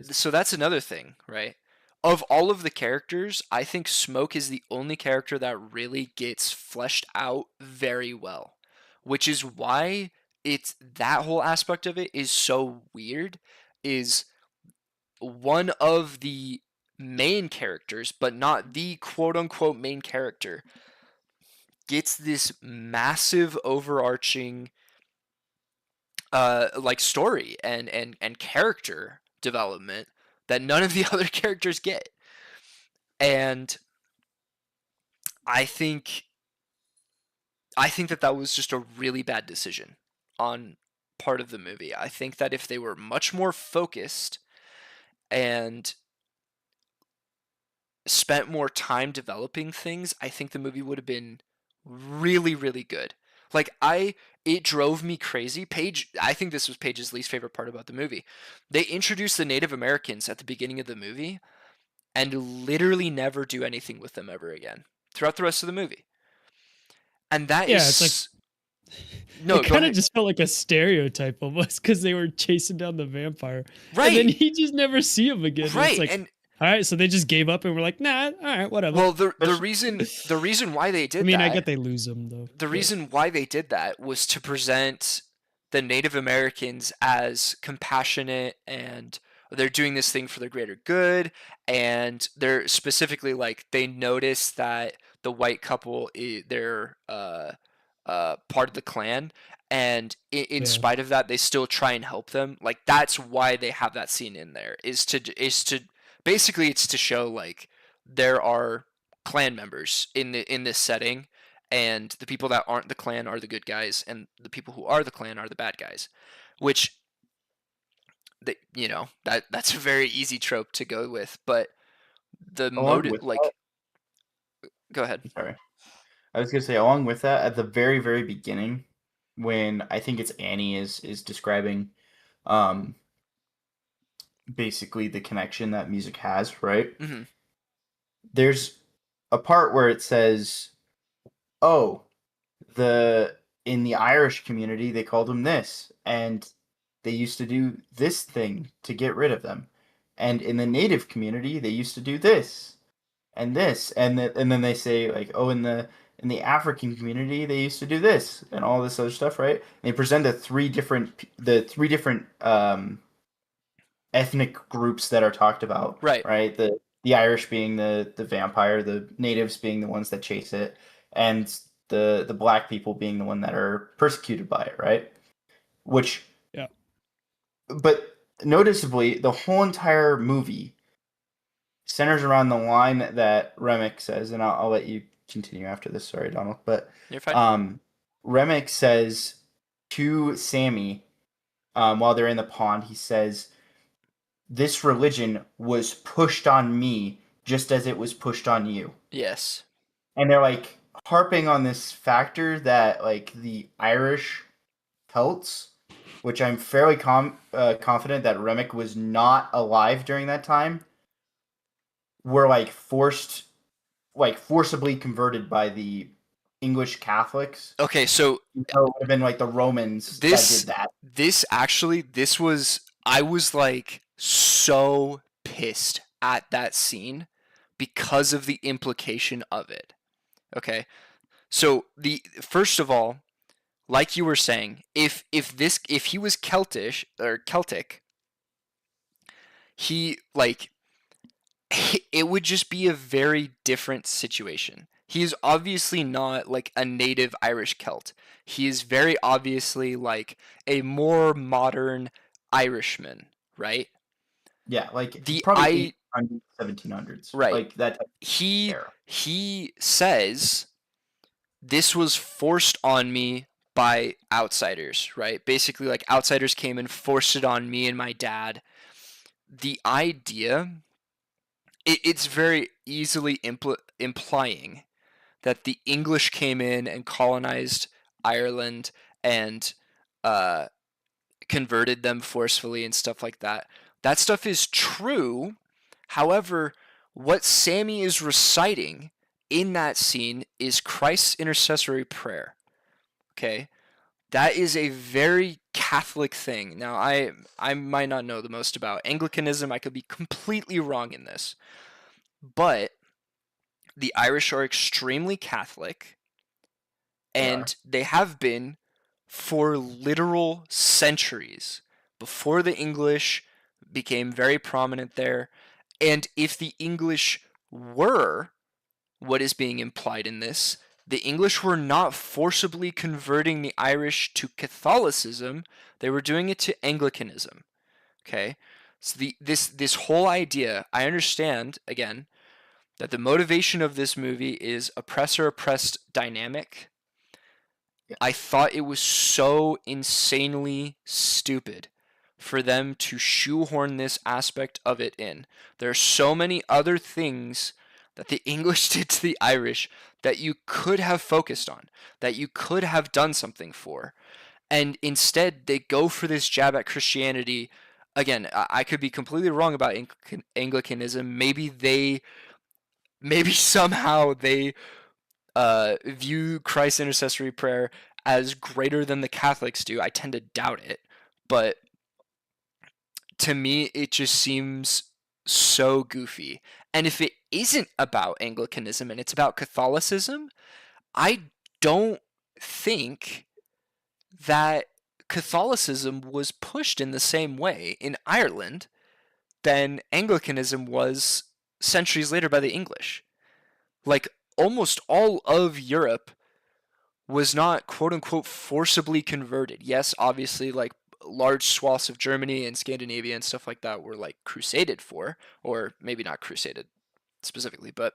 so that's another thing, right? Of all of the characters, I think Smoke is the only character that really gets fleshed out very well, which is why it's that whole aspect of it is so weird. Is one of the main characters, but not the quote unquote main character, gets this massive overarching like story and character development that none of the other characters get. And I think that was just a really bad decision on part of the movie. I think that if they were much more focused and spent more time developing things, I think the movie would have been really, really good. Like it drove me crazy. Paige, I think this was Paige's least favorite part about the movie. They introduced the Native Americans at the beginning of the movie and literally never do anything with them ever again throughout the rest of the movie. And that Yeah, it's like is no, it go kind of ahead. just felt like a stereotype almost because they were chasing down the vampire, and then Right, you just never see him again. And it's right, like, and all right, so they just gave up and were like, nah, all right, whatever. well, the There's- reason why they I did mean, I that, get they lose him though. the but- reason why they did that was to present the Native Americans as compassionate, and they're doing this thing for the greater good, and they're specifically like they notice that the white couple they're part of the clan, and in Yeah. spite of that they still try and help them. Like that's why they have that scene in there, is to basically it's to show like there are clan members in this setting, and the people that aren't the clan are the good guys, and the people who are the clan are the bad guys, which that's a very easy trope to go with, but the Along motive, with like, go ahead. Sorry. I was gonna say, along with that, at the very, very beginning, when I think it's Annie is describing, um, basically the connection that music has, right? Mhm. There's a part where it says, "Oh, in the Irish community they called them this, and they used to do this thing to get rid of them, and in the native community they used to do this, and this, and then they say like, oh, in the African community they used to do this and all this other stuff, right? And they present the three different ethnic groups that are talked about, Right. right? The Irish being the vampire, the natives being the ones that chase it, and the black people being the one that are persecuted by it, right? Which, Yeah. But noticeably, the whole entire movie centers around the line that Remick says, and I'll let you continue after this. Sorry, Donald, but You're fine. Remick says to Sammy, while they're in the pond, he says, "This religion was pushed on me just as it was pushed on you." Yes. And they're like harping on this factor that like the Irish Celts, which I'm fairly confident that Remick was not alive during that time, were like forcibly converted by the English Catholics. Okay, so It would have been like the Romans that did that. I was like so pissed at that scene because of the implication of it. Okay. So first of all, like you were saying, if he was Celtic, it would just be a very different situation. He is obviously not like a native Irish Celt. He is very obviously like a more modern Irishman, right? Yeah, like The probably 1800s, 1700s. Right. Like that type of He era. he says this was forced on me by outsiders, right? Basically, like outsiders came and forced it on me and my dad. The idea, it's very easily implying that the English came in and colonized Ireland and converted them forcefully and stuff like that. That stuff is true. However, what Sammy is reciting in that scene is Christ's intercessory prayer. Okay? That is a very Catholic thing. Now, I might not know the most about Anglicanism. I could be completely wrong in this. But the Irish are extremely Catholic, and they have been for literal centuries before the English became very prominent there. And if the English were what is being implied in this, the English were not forcibly converting the Irish to Catholicism, they were doing it to Anglicanism. Okay? So this whole idea, I understand, again, that the motivation of this movie is oppressor-oppressed dynamic. Yeah. I thought it was so insanely stupid for them to shoehorn this aspect of it in. There are so many other things that the English did to the Irish that you could have focused on, that you could have done something for. And instead, they go for this jab at Christianity. Again, I could be completely wrong about Anglicanism. Maybe somehow they view Christ's intercessory prayer as greater than the Catholics do. I tend to doubt it. But to me, it just seems so goofy. And if it isn't about Anglicanism and it's about Catholicism, I don't think that Catholicism was pushed in the same way in Ireland than Anglicanism was centuries later by the English. Like, almost all of Europe was not quote unquote forcibly converted. Yes, obviously, like large swaths of Germany and Scandinavia and stuff like that were like crusaded for, or maybe not crusaded specifically, but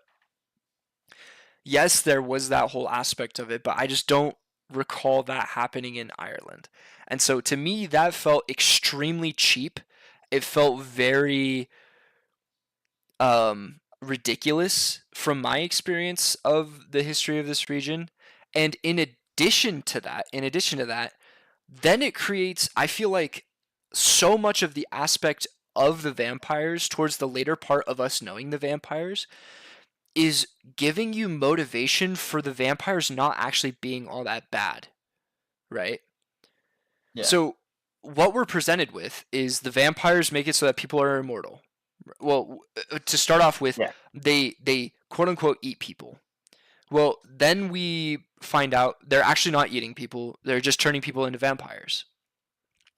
yes, there was that whole aspect of it, but I just don't recall that happening in Ireland. And so to me, that felt extremely cheap. It felt very ridiculous from my experience of the history of this region. And in addition to that, then it creates, I feel like, so much of the aspect of the vampires towards the later part of us knowing the vampires is giving you motivation for the vampires not actually being all that bad, right? Yeah. So what we're presented with is the vampires make it so that people are immortal. Well, to start off with, Yeah. they quote unquote eat people. Well, then we find out they're actually not eating people, they're just turning people into vampires.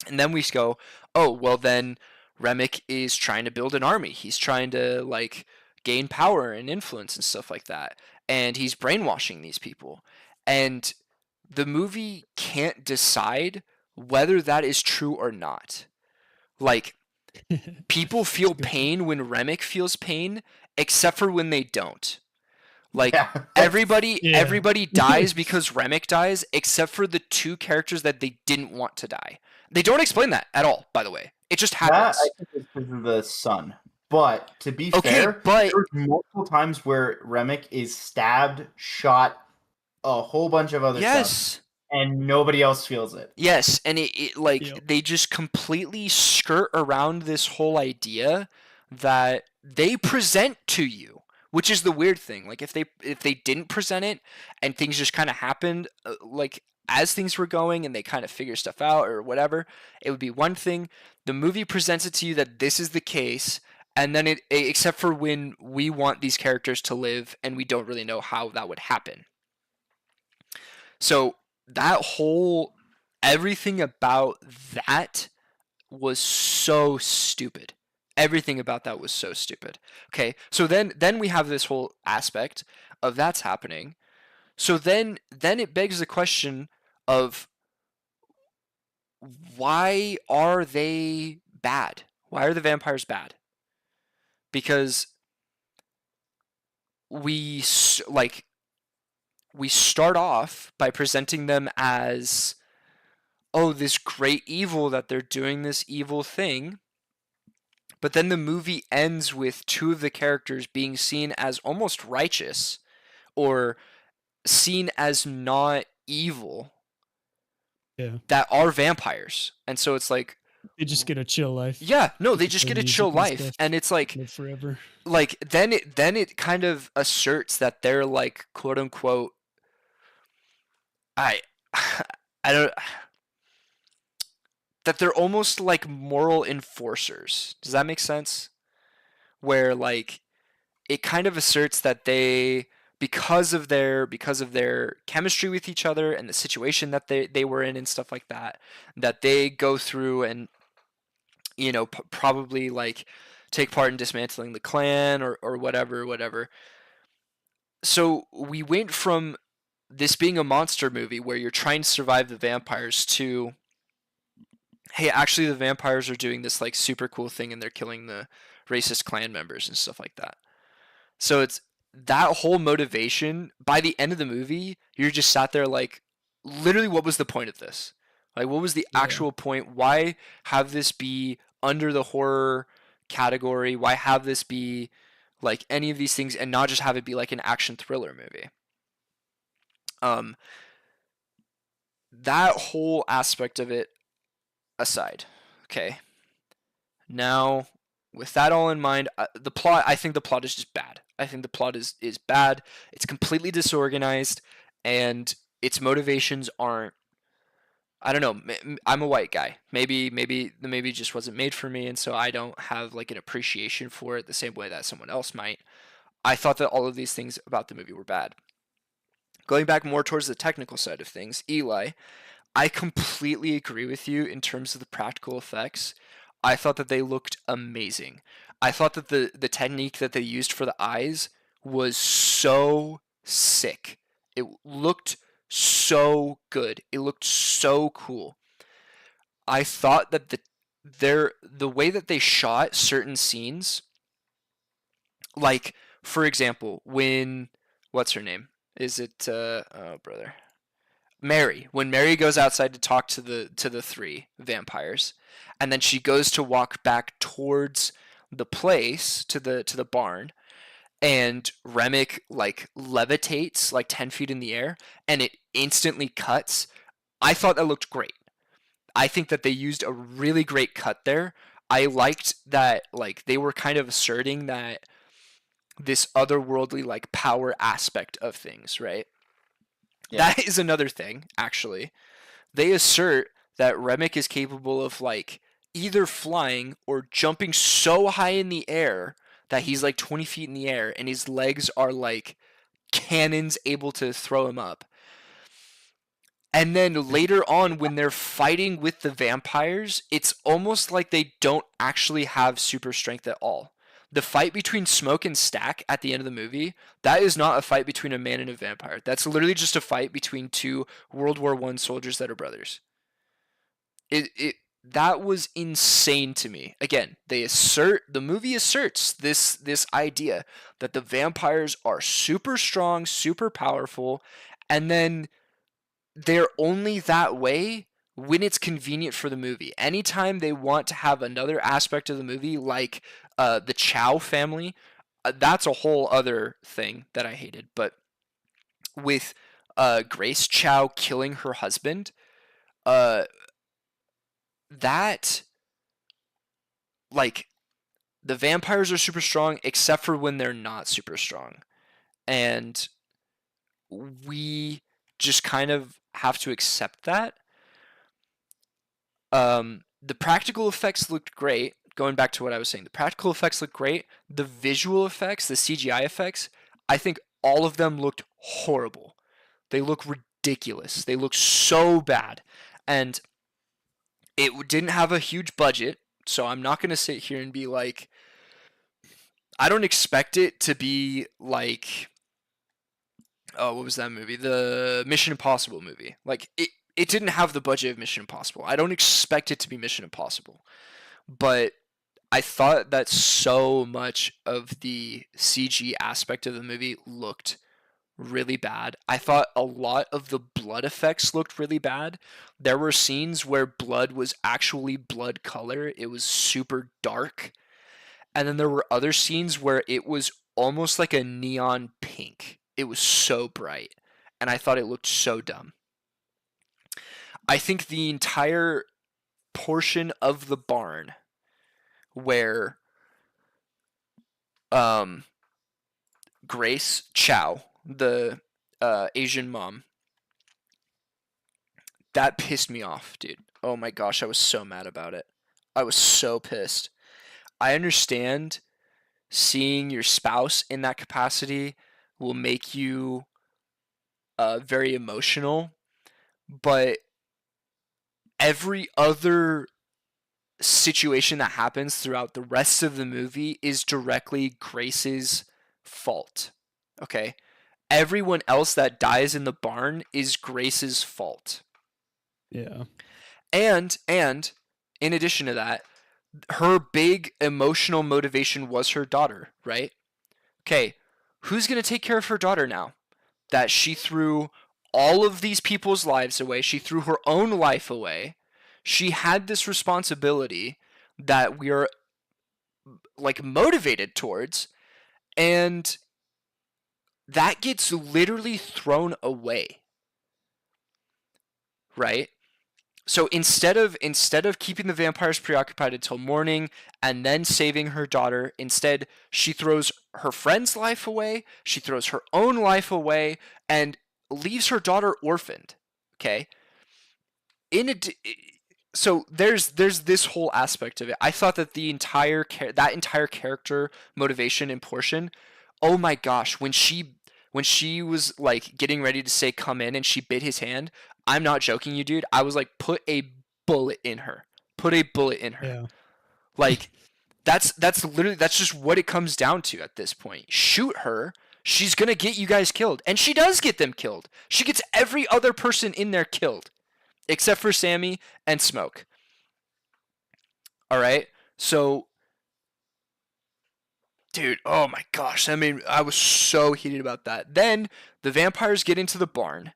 And then we go, oh, well then Remick is trying to build an army. He's trying to like gain power and influence and stuff like that. And he's brainwashing these people. And the movie can't decide whether that is true or not. Like, people feel pain when Remick feels pain, except for when they don't. Like, Yeah. everybody dies because Remick dies, except for the two characters that they didn't want to die. They don't explain that at all, by the way. It just That happens. I think is because of the sun. But to be Okay, fair, but there's multiple times where Remick is stabbed, shot, a whole bunch of other stuff, yes, and nobody else feels it. yes, and it like Yep. they just completely skirt around this whole idea that they present to you, which is the weird thing. Like if they didn't present it and things just kind of happened like as things were going and they kind of figure stuff out or whatever, it would be one thing. The movie presents it to you that this is the case, and then it except for when we want these characters to live and we don't really know how that would happen. So that whole everything about that was so stupid. Everything about that was so stupid. Okay, so then we have this whole aspect of that's happening. So then it begs the question of why are they bad? Why are the vampires bad? Because we start off by presenting them as, oh, this great evil, that they're doing this evil thing. But then the movie ends with two of the characters being seen as almost righteous or seen as not evil Yeah. that are vampires. And so it's like, They just get a chill life. yeah, no, they With just their get a music chill and life. stuff. And it's like Live forever. then it kind of asserts that they're like quote unquote I I don't that they're almost like moral enforcers. Does that make sense? Where like it kind of asserts that they because of their chemistry with each other and the situation that they were in and stuff like that, that they go through and probably like take part in dismantling the clan or whatever. So we went from this being a monster movie where you're trying to survive the vampires to, hey, actually the vampires are doing this like super cool thing and they're killing the racist clan members and stuff like that. So it's that whole motivation. By the end of the movie, you're just sat there like, literally, what was the point of this? Like, what was the Yeah. actual point? Why have this be under the horror category? Why have this be like any of these things, and not just have it be like an action thriller movie. That whole aspect of it aside, okay. Now, with that all in mind, the plot, I think the plot is just bad. I think the plot is bad. It's completely disorganized, and its motivations aren't. I don't know. I'm a white guy. Maybe the movie just wasn't made for me, and so I don't have like an appreciation for it the same way that someone else might. I thought that all of these things about the movie were bad. Going back more towards the technical side of things, Eli, I completely agree with you in terms of the practical effects. I thought that they looked amazing. I thought that the technique that they used for the eyes was so sick. It looked so good. It looked so cool. I thought that the way that they shot certain scenes, like for example, when what's her name? Is it oh brother? Mary. When Mary goes outside to talk to the three vampires, and then she goes to walk back towards the place to the barn, and Remick like levitates like 10 feet in the air, and it instantly cuts. I thought that looked great. I think that they used a really great cut there. I liked that like they were kind of asserting that this otherworldly like power aspect of things, right? Yeah. That is another thing, actually. They assert that Remick is capable of like either flying or jumping so high in the air that he's like 20 feet in the air and his legs are like cannons able to throw him up. And then later on, when they're fighting with the vampires, it's almost like they don't actually have super strength at all. The fight between Smoke and Stack at the end of the movie, that is not a fight between a man and a vampire. That's literally just a fight between two World War I soldiers that are brothers. That was insane to me. Again, the movie asserts this idea that the vampires are super strong, super powerful, and then they're only that way when it's convenient for the movie. Anytime they want to have another aspect of the movie, like the Chow family, that's a whole other thing that I hated. But with Grace Chow killing her husband, that like the vampires are super strong except for when they're not super strong, and we just kind of have to accept that. The practical effects looked great. Going back to what I was saying, the practical effects looked great. The visual effects, the CGI effects, I think all of them looked horrible. They look ridiculous. They look so bad. And it didn't have a huge budget, so I'm not going to sit here and be like, I don't expect it to be like, oh, what was that movie? The Mission Impossible movie. Like, it didn't have the budget of Mission Impossible. I don't expect it to be Mission Impossible. But I thought that so much of the CG aspect of the movie looked really bad. I thought a lot of the blood effects looked really bad. There were scenes where blood was actually blood color. It was super dark. And then there were other scenes where it was almost like a neon pink. It was so bright. And I thought it looked so dumb. I think the entire portion of the barn where Grace Chow, the Asian mom, that pissed me off, dude. Oh my gosh, I was so mad about it. I was so pissed. I understand seeing your spouse in that capacity will make you very emotional, but every other situation that happens throughout the rest of the movie is directly Grace's fault. Okay? Everyone else that dies in the barn is Grace's fault. Yeah. And in addition to that, her big emotional motivation was her daughter, right? Okay, who's going to take care of her daughter now? That she threw all of these people's lives away. She threw her own life away. She had this responsibility that we are like motivated towards, And that gets literally thrown away, right? So instead of keeping the vampires preoccupied until morning and then saving her daughter, instead she throws her friend's life away, she throws her own life away, and leaves her daughter orphaned. Okay. So there's this whole aspect of it. I thought that that entire character motivation and portion, oh my gosh, when she was like getting ready to say come in and she bit his hand, I'm not joking you, dude. I was like, put a bullet in her. Put a bullet in her. Yeah. Like that's just what it comes down to at this point. Shoot her. She's going to get you guys killed. And she does get them killed. She gets every other person in there killed except for Sammy and Smoke. All right? So dude, oh my gosh. I mean, I was so heated about that. Then the vampires get into the barn.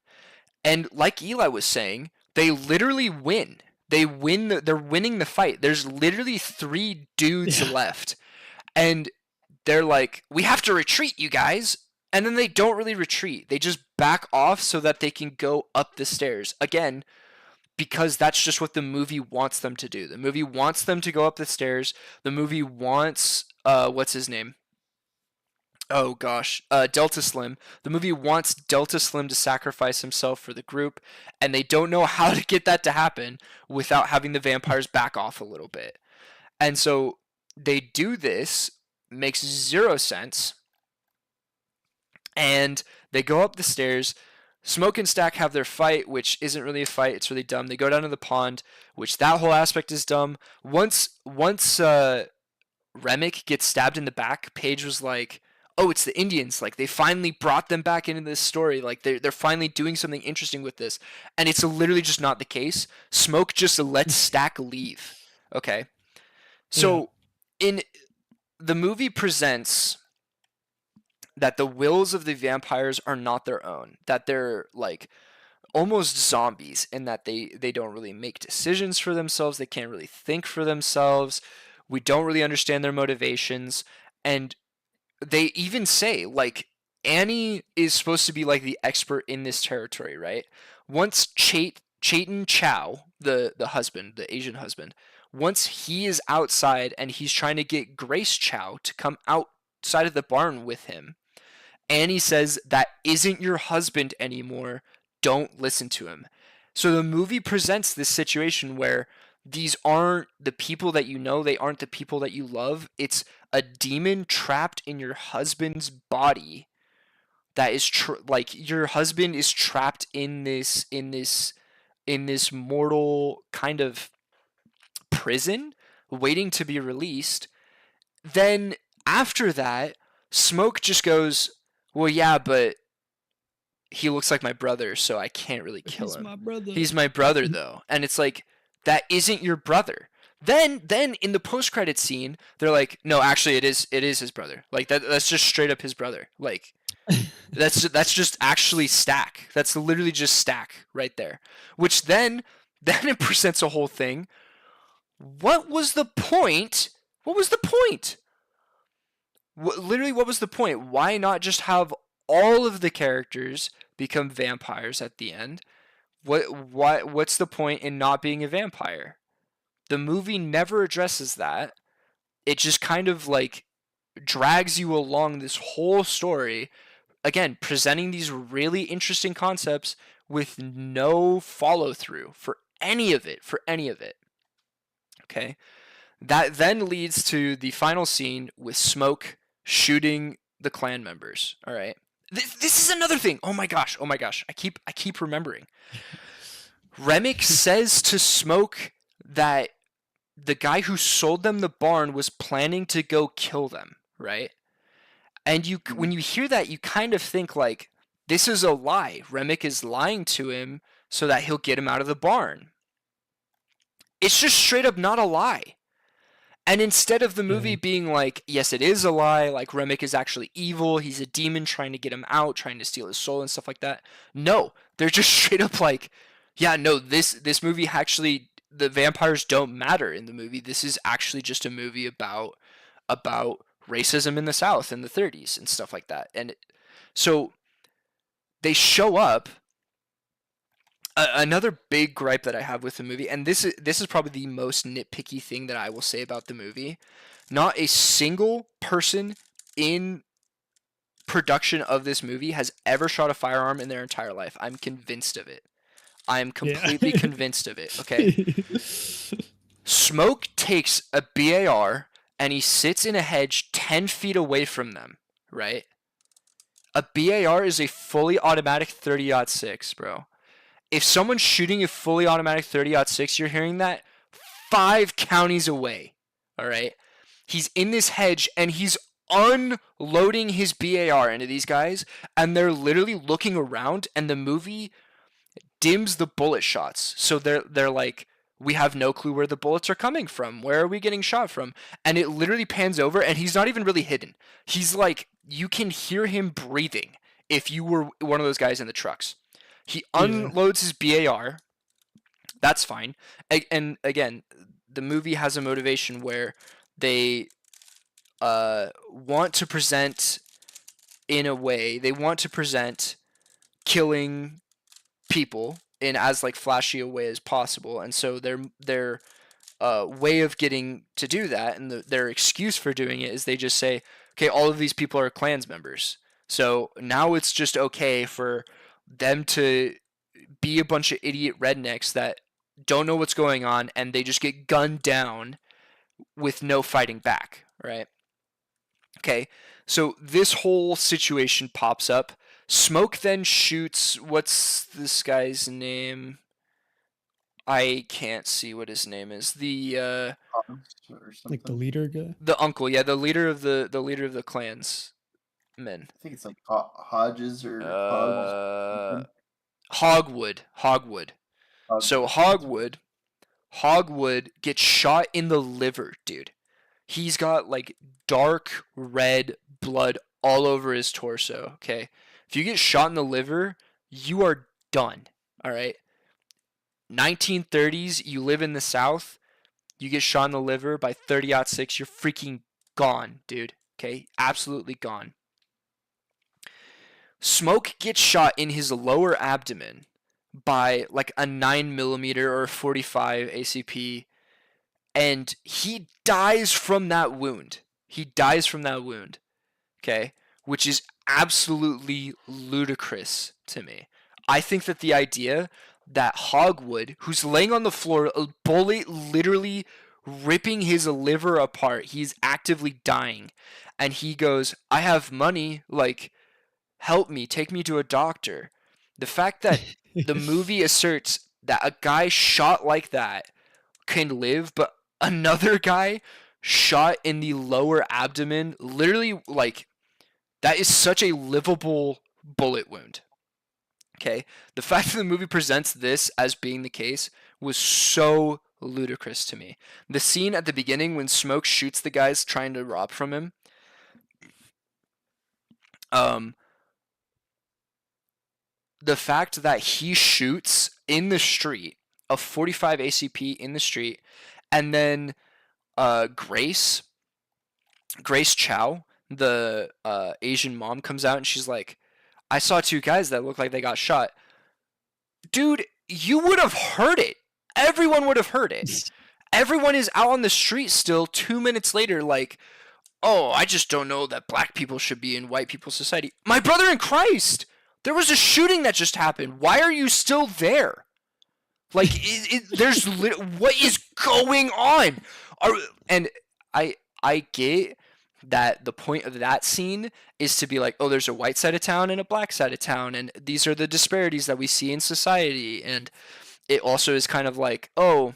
And like Eli was saying, they literally win. They're winning the fight. There's literally 3 dudes left. And they're like, we have to retreat, you guys. And then they don't really retreat. They just back off so that they can go up the stairs. Again, because that's just what the movie wants them to do. The movie wants them to go up the stairs. The movie wants, what's his name? Oh gosh, Delta Slim. The movie wants Delta Slim to sacrifice himself for the group, and they don't know how to get that to happen without having the vampires back off a little bit. And so they do this, makes 0 sense, and they go up the stairs. Smoke and Stack have their fight, which isn't really a fight. It's really dumb. They go down to the pond, which that whole aspect is dumb. Once Remick gets stabbed in the back, Paige was like, oh, it's the Indians. Like, they finally brought them back into this story. Like, they're finally doing something interesting with this. And it's literally just not the case. Smoke just lets Stack leave. Okay? So, in the movie presents that the wills of the vampires are not their own. That they're, like, almost zombies in that they don't really make decisions for themselves. They can't really think for themselves. We don't really understand their motivations. And they even say, like, Annie is supposed to be, like, the expert in this territory, right? Once Chayton Chow, the husband, the Asian husband, once he is outside and he's trying to get Grace Chow to come outside of the barn with him, Annie says, that isn't your husband anymore. Don't listen to him. So the movie presents this situation where these aren't the people that you know, they aren't the people that you love. It's a demon trapped in your husband's body that is like your husband is trapped in this mortal kind of prison waiting to be released. Then after that, Smoke just goes, well, yeah, but he looks like my brother, so I can't really kill him. My brother. He's my brother, though. And it's like, that isn't your brother. Then in the post-credit scene, they're like, no, actually, it is his brother. Like, that's just straight up his brother. Like, that's just actually Stack. That's literally just Stack right there. Which then it presents a whole thing. What was the point? What was the point? Literally, what was the point? Why not just have all of the characters become vampires at the end? What's the point in not being a vampire? The movie never addresses that. It just kind of like drags you along this whole story, again, presenting these really interesting concepts with no follow through for any of it. Okay? That then leads to the final scene with Smoke shooting the clan members. All right. This is another thing. Oh my gosh. I keep remembering. Remick says to Smoke that the guy who sold them the barn was planning to go kill them, right? And when you hear that, you kind of think like, this is a lie. Remick is lying to him so that he'll get him out of the barn. It's just straight up not a lie. And instead of the movie being like, yes, it is a lie, like Remick is actually evil, he's a demon trying to get him out, trying to steal his soul and stuff like that. No, they're just straight up like, yeah, no, this movie actually, the vampires don't matter in the movie. This is actually just a movie about racism in the South in the 30s and stuff like that. And so they show up. Another big gripe that I have with the movie, and this is probably the most nitpicky thing that I will say about the movie, not a single person in production of this movie has ever shot a firearm in their entire life. I'm convinced of it. I'm completely convinced of it. Okay. Smoke takes a BAR and he sits in a hedge 10 feet away from them, right? A BAR is a fully automatic 30-06, bro. If someone's shooting a fully automatic 30-06, you're hearing that 5 counties away, all right? He's in this hedge and he's unloading his BAR into these guys, and they're literally looking around, and the movie dims the bullet shots. So they're like, we have no clue where the bullets are coming from. Where are we getting shot from? And it literally pans over, and he's not even really hidden. He's like, you can hear him breathing if you were one of those guys in the trucks. He unloads his BAR. That's fine. And again, the movie has a motivation where they want to present in a way, they want to present killing people in as like flashy a way as possible, and so their way of getting to do that, and their excuse for doing it, is they just say, okay, all of these people are Klans members, so now it's just okay for them to be a bunch of idiot rednecks that don't know what's going on, and they just get gunned down with no fighting back, right? Okay, so this whole situation pops up. Smoke then shoots, what's this guy's name? I can't see what his name is. The like the leader guy. The uncle, yeah, the leader of the Klans men. I think it's like Hodges or Hogwood. So Hogwood gets shot in the liver, dude. He's got like dark red blood all over his torso, okay? If you get shot in the liver, you are done, all right? 1930s, you live in the South, you get shot in the liver by 30-06, you're freaking gone, dude, okay? Absolutely gone. Smoke gets shot in his lower abdomen by like a 9mm or a 45 ACP, and he dies from that wound. Okay? Which is absolutely ludicrous to me. I think that the idea that Hogwood, who's laying on the floor, a bullet literally ripping his liver apart, he's actively dying, and he goes, I have money, like, help me, take me to a doctor. The fact that the movie asserts that a guy shot like that can live, but another guy shot in the lower abdomen, literally, like, that is such a livable bullet wound. Okay? The fact that the movie presents this as being the case was so ludicrous to me. The scene at the beginning when Smoke shoots the guys trying to rob from him, the fact that he shoots in the street, a 45 ACP in the street, and then Grace Chow, the Asian mom, comes out and she's like, I saw 2 guys that look like they got shot. Dude, you would have heard it. Everyone would have heard it. Everyone is out on the street still 2 minutes later like, oh, I just don't know that black people should be in white people's society. My brother in Christ, there was a shooting that just happened. Why are you still there? Like, what is going on? And I get that the point of that scene is to be like, oh, there's a white side of town and a black side of town, and these are the disparities that we see in society. And it also is kind of like, oh,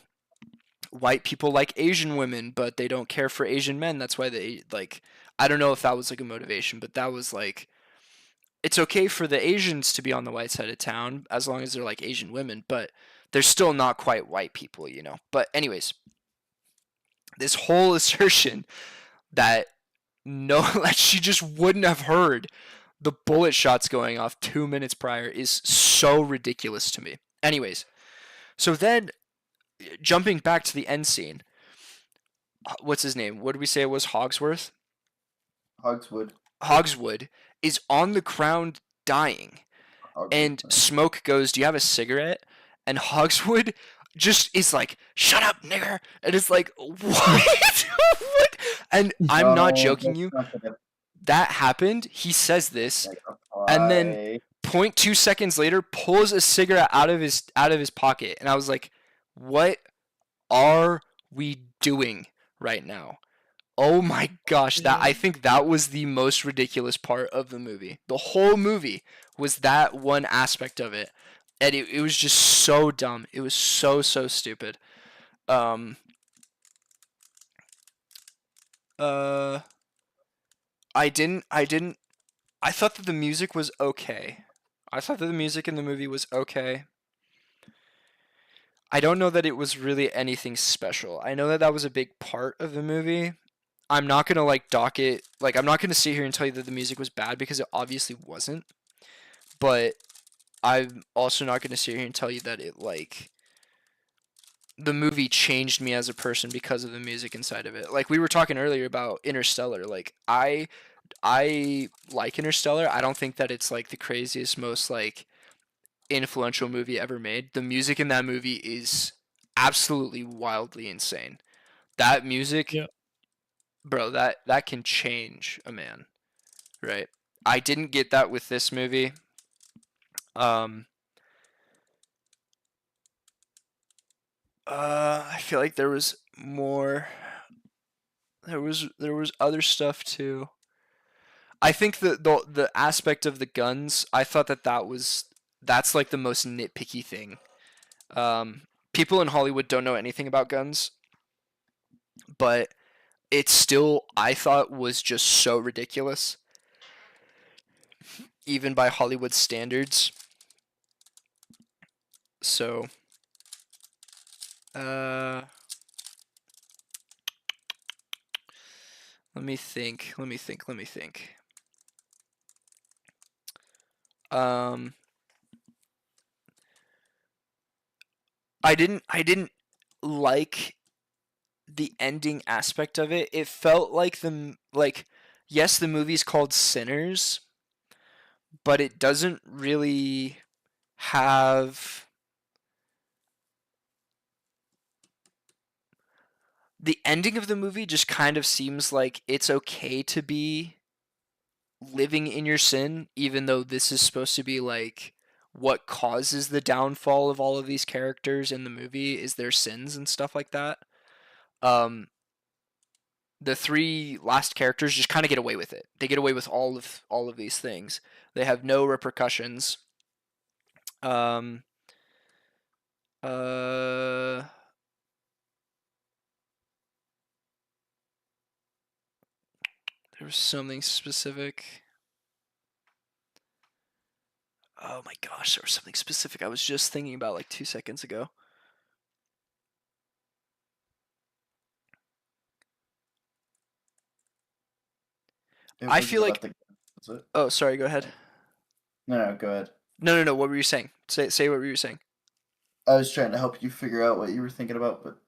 white people like Asian women, but they don't care for Asian men. That's why they, like, I don't know if that was like a motivation, but that was like, it's okay for the Asians to be on the white side of town as long as they're like Asian women, but they're still not quite white people, you know? But anyways, this whole assertion that that she just wouldn't have heard the bullet shots going off 2 minutes prior is so ridiculous to me. Anyways, so then jumping back to the end scene, what's his name? What did we say it was? Hogsworth? Hogswood is on the ground dying. And Hogswood. Smoke goes, "Do you have a cigarette?" And Hogswood just is like, "Shut up, nigger!" And it's like, what? What? And I'm not No, joking that's you. not gonna, That happened. He says this, like, and then apply. 0.2 seconds later, pulls a cigarette out of his pocket, and I was like, "What are we doing right now?" Oh my gosh, I think that was the most ridiculous part of the movie. The whole movie was that one aspect of it. And it was just so dumb. It was so stupid. Um uh I thought that the music was okay. I thought that the music in the movie was okay. I don't know that it was really anything special. I know that that was a big part of the movie. I'm not gonna like dock it. Like I'm not gonna sit here and tell you that the music was bad because it obviously wasn't. But I'm also not gonna sit here and tell you that it like the movie changed me as a person because of the music inside of it. Like we were talking earlier about Interstellar. Like I like Interstellar. I don't think that it's like the craziest, most like influential movie ever made. The music in that movie is absolutely wildly insane. That music, Yeah. bro, that can change a man, right? I didn't get that with this movie. Um I feel like there was more. There was other stuff too. I think the aspect of the guns, I thought that that's like the most nitpicky thing. People in Hollywood don't know anything about guns, but it still I thought was just so ridiculous, even by Hollywood standards. So, uh, let me think. Let me think. Let me think. Um, I didn't like the ending aspect of it. It felt like yes, the movie's called Sinners, but it doesn't really have the ending of the movie just kind of seems like it's okay to be living in your sin, even though this is supposed to be like what causes the downfall of all of these characters in the movie is their sins and stuff like that. Um, the three last characters just kind of get away with it. They get away with all of these things. They have no repercussions. Um, uh, there was something specific. Oh my gosh, there was something specific I was just thinking about like 2 seconds ago. I Was it feel like. about the, was it? Oh, sorry. Go ahead. No, go ahead. No. What were you saying? Say what were you saying? I was trying to help you figure out what you were thinking about, but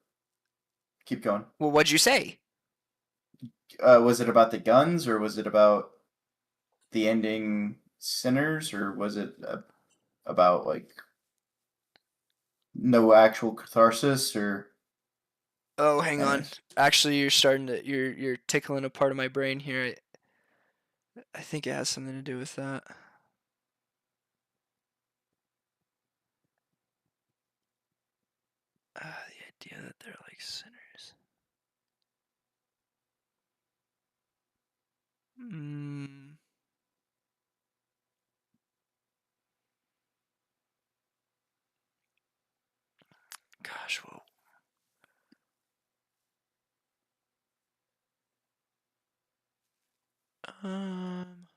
keep going. Well, what'd you say? Was it about the guns, or was it about the ending Sinners, or was it about like no actual catharsis, or Oh, hang on. anyways? Actually, you're tickling a part of my brain here. I think it has something to do with that. The idea that they're like sinners. Hmm. Gosh, well. Um.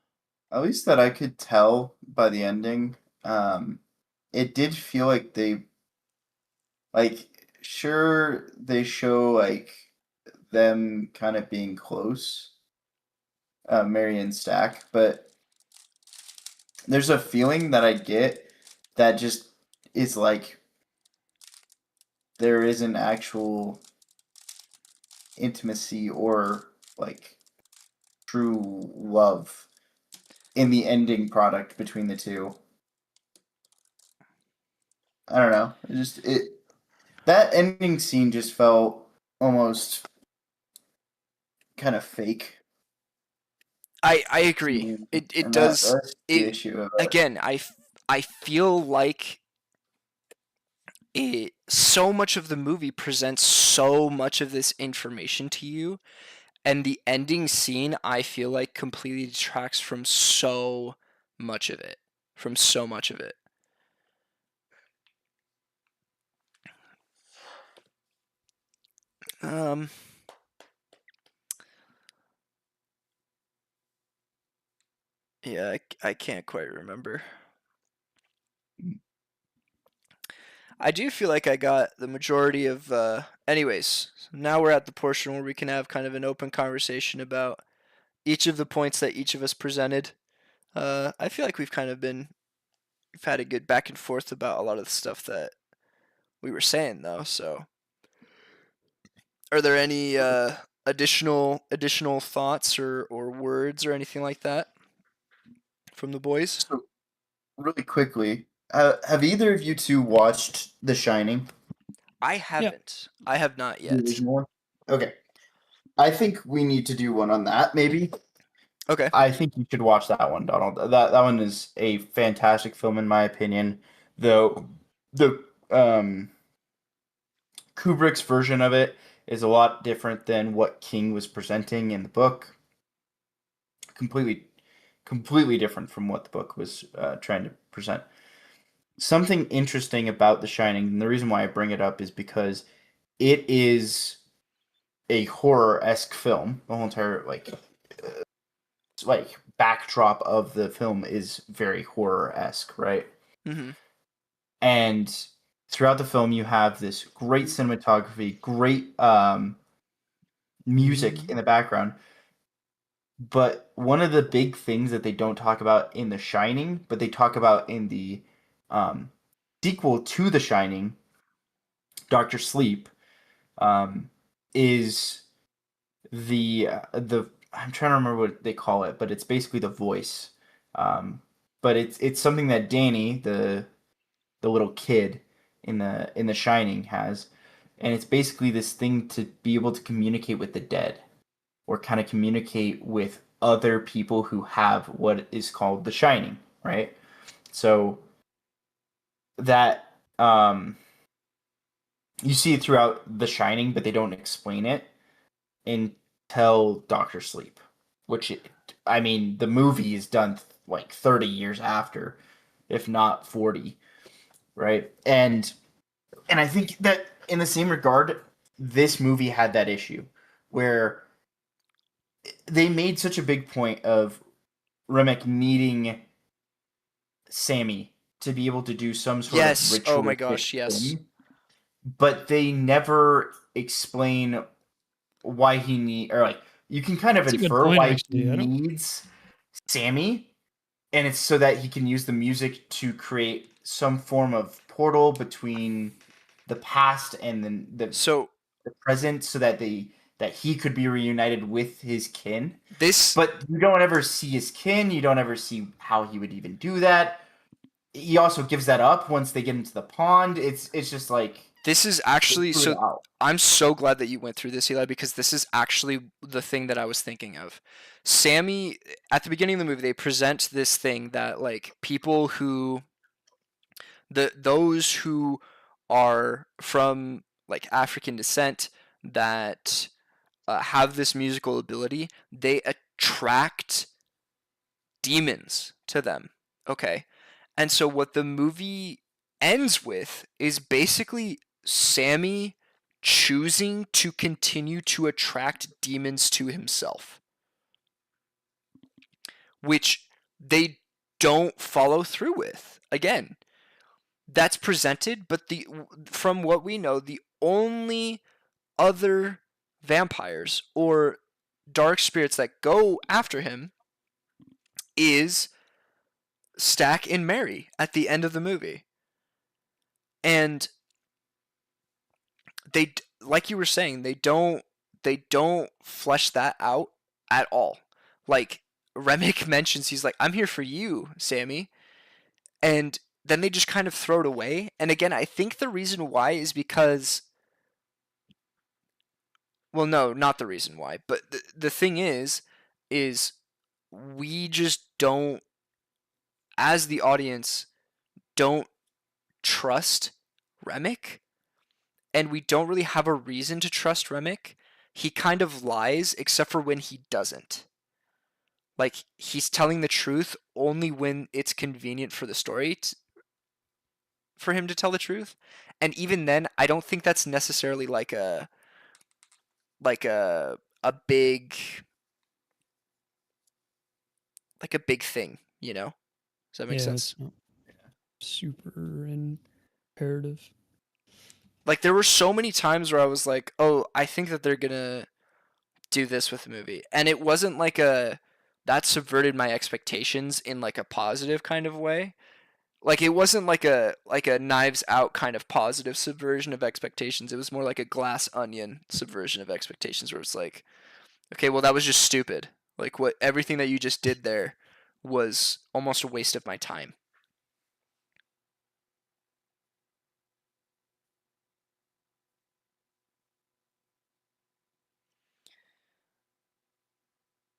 At least that I could tell by the ending. It did feel like like, sure, they show like them kind of being close, Mary and Stack, but there's a feeling that I get that just is like there isn't actual intimacy or like true love in the ending product between the two. I don't know. That ending scene just felt almost kind of fake. I agree. to me, It and does. that's the It issue of it. again. I feel like so much of the movie presents so much of this information to you, and the ending scene I feel like completely detracts from so much of it. From so much of it. Yeah, I can't quite remember. I do feel like I got the majority of. Anyways, now we're at the portion where we can have kind of an open conversation about each of the points that each of us presented. I feel like we've had a good back and forth about a lot of the stuff that we were saying, though. So, are there any additional thoughts or words or anything like that from the boys? So, really quickly, have either of you two watched The Shining? I haven't. I have not The yet. original one? Okay. I think we need to do one on that, maybe. Okay. I think you should watch that one, Donald. That one is a fantastic film in my opinion. Though the Kubrick's version of it is a lot different than what King was presenting in the book. Completely different from what the book was trying to present. Something interesting about The Shining, and the reason why I bring it up is because it is a horror-esque film. The whole entire backdrop of the film is very horror-esque, right? Mm-hmm. And throughout the film, you have this great cinematography, great music in the background. But one of the big things that they don't talk about in The Shining, but they talk about in the sequel to The Shining, Doctor Sleep, is the I'm trying to remember what they call it, but it's basically the voice. But it's something that Danny, the little kid in the Shining, has, and it's basically this thing to be able to communicate with the dead, or kind of communicate with other people who have what is called the Shining, right? So that you see it throughout the Shining, but they don't explain it until Doctor Sleep, which I mean, the movie is done like 30 years after, if not 40, right? And I think that in the same regard, this movie had that issue where they made such a big point of Remick needing Sammy to be able to do some sort Yes. of Oh my ritualistic gosh. Yes. thing, but they never explain why he need, or like you can kind of That's a good infer point, why actually. he I don't. needs Sammy, and it's so that he can use the music to create some form of portal between the past and then So the present, so that he could be reunited with his kin. this But you don't ever see his kin. You don't ever see how he would even do that. He also gives that up once they get into the pond. It's just like this is they actually threw it so. out. I'm so glad that you went through this, Eli, because this is actually the thing that I was thinking of. Sammy, at the beginning of the movie, they present this thing that like people who those who are from like African descent that have this musical ability, they attract demons to them. Okay. And so what the movie ends with is basically Sammy choosing to continue to attract demons to himself, which they don't follow through with. Again, that's presented, but the from what we know, the only other vampires or dark spirits that go after him is Stack and Mary at the end of the movie. And they, like you were saying, they don't flesh that out at all. Like Remick mentions, he's like, "I'm here for you, Sammy," and then they just kind of throw it away. And again, I think the reason why is because, well, no, not the reason why, but the thing is we just don't, as the audience, don't trust Remick, and we don't really have a reason to trust Remick. He kind of lies, except for when he doesn't. Like, he's telling the truth only when it's convenient for the story for him to tell the truth. And even then, I don't think that's necessarily like like a a big like a big thing, you know? Does that make sense? It's not super imperative. Like, there were so many times where I was like, "Oh, I think that they're gonna do this with the movie," and it wasn't like that subverted my expectations in like a positive kind of way. Like, it wasn't like a Knives Out kind of positive subversion of expectations. It was more like a Glass Onion subversion of expectations, where it's like, okay, well, that was just stupid. Like, what everything that you just did there was almost a waste of my time.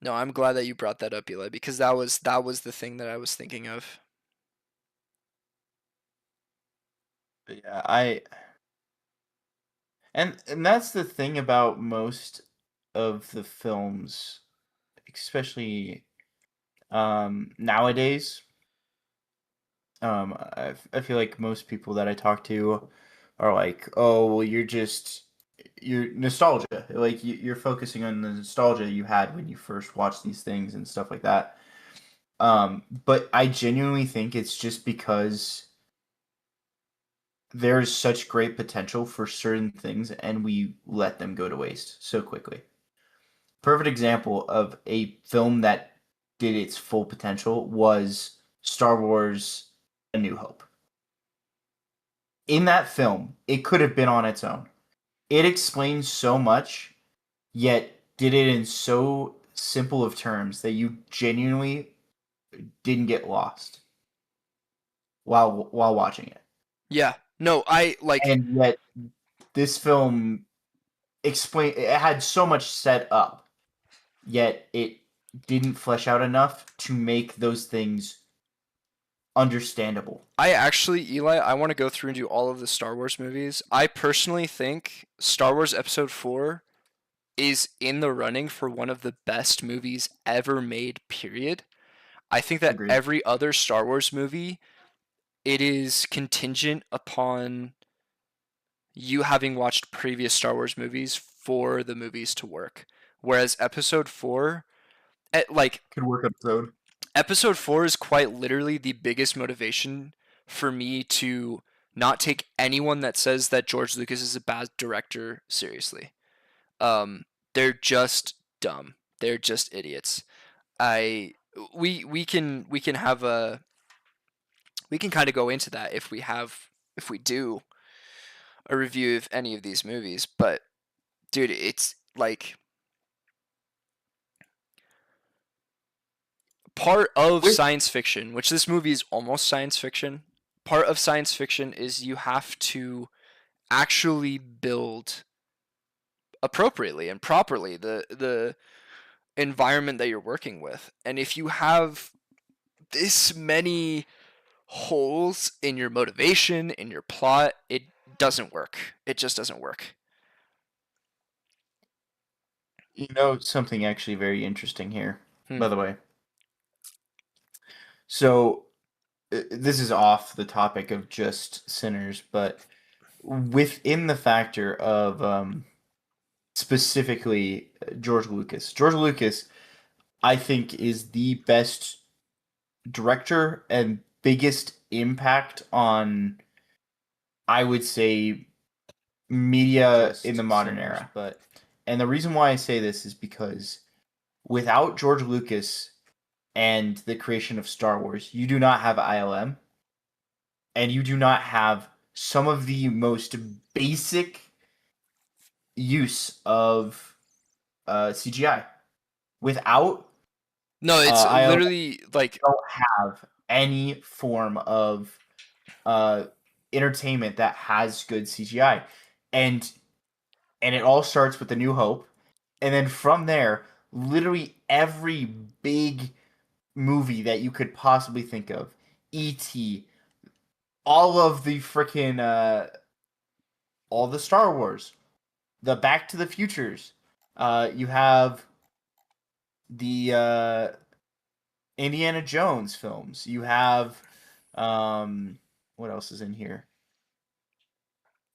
No, I'm glad that you brought that up, Eli, because that was the thing that I was thinking of. But yeah, and that's the thing about most of the films, especially nowadays. I feel like most people that I talk to are like, "Oh, well, you're nostalgia. Like you're focusing on the nostalgia you had when you first watched these things and stuff like that." But I genuinely think it's just because there's such great potential for certain things and we let them go to waste so quickly. Perfect example of a film that did its full potential was Star Wars A New Hope. In that film, it could have been on its own. It explains so much, yet did it in so simple of terms that you genuinely didn't get lost while watching it. Yeah. No, I like. And yet this film it had so much set up, yet it didn't flesh out enough to make those things understandable. I actually, Eli, I want to go through and do all of the Star Wars movies. I personally think Star Wars Episode 4 is in the running for one of the best movies ever made, period. I think that Agreed. every other Star Wars movie, it is contingent upon you having watched previous Star Wars movies for the movies to work. Whereas Episode 4, like, Good work episode. Episode 4 is quite literally the biggest motivation for me to not take anyone that says that George Lucas is a bad director seriously. They're just dumb. They're just idiots. I we can have a we can kind of go into that if we do a review of any of these movies, but dude, it's like part of science fiction, which this movie is almost science fiction. Part of science fiction is you have to actually build appropriately and properly the environment that you're working with. And if you have this many holes in your motivation, in your plot, it doesn't work. It just doesn't work. You know something actually very interesting here, by the way. So this is off the topic of just Sinners, but within the factor of specifically George Lucas. George Lucas, I think, is the best director and biggest impact on, I would say, media in the modern era. And the reason why I say this is because without George Lucas and the creation of Star Wars, you do not have ILM, and you do not have some of the most basic use of CGI. Without No, it's ILM literally like don't have any form of entertainment that has good CGI, and it all starts with A New Hope, and then from there, literally every big movie that you could possibly think of, E.T., all of the freaking all the Star Wars, the Back to the Futures, you have the Indiana Jones films, you have what else is in here?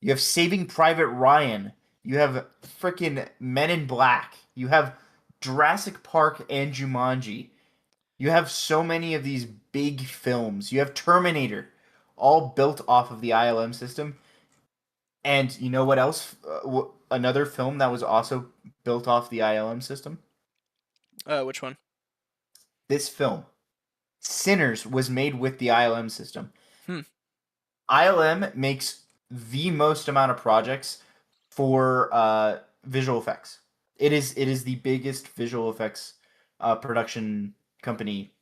You have Saving Private Ryan. You have freaking Men in Black. You have Jurassic Park and Jumanji. You have so many of these big films. You have Terminator, all built off of the ILM system. And you know what else? Another film that was also built off the ILM system? which one? This film, Sinners, was made with the ILM system. Hmm. ILM makes the most amount of projects for visual effects. It is the biggest visual effects production company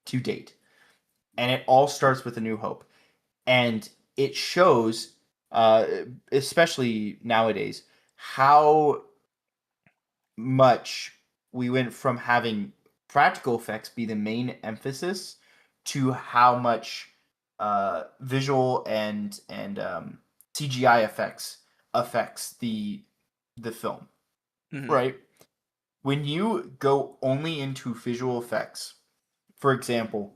to date, and it all starts with A New Hope, and it shows, especially nowadays, how much we went from having practical effects be the main emphasis to how much visual and CGI effects affects the film, Mhm. right? When you go only into visual effects, for example,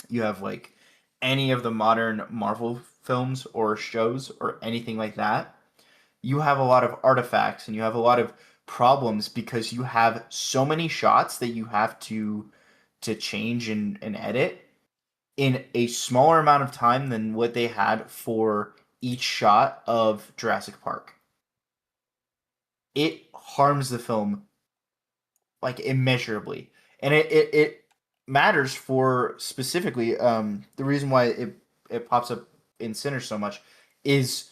you have like any of the modern Marvel films or shows or anything like that, you have a lot of artifacts and you have a lot of problems because you have so many shots that you have to change and edit in a smaller amount of time than what they had for each shot of Jurassic Park. It harms the film like immeasurably, and it matters for specifically the reason why it pops up in Sinners so much is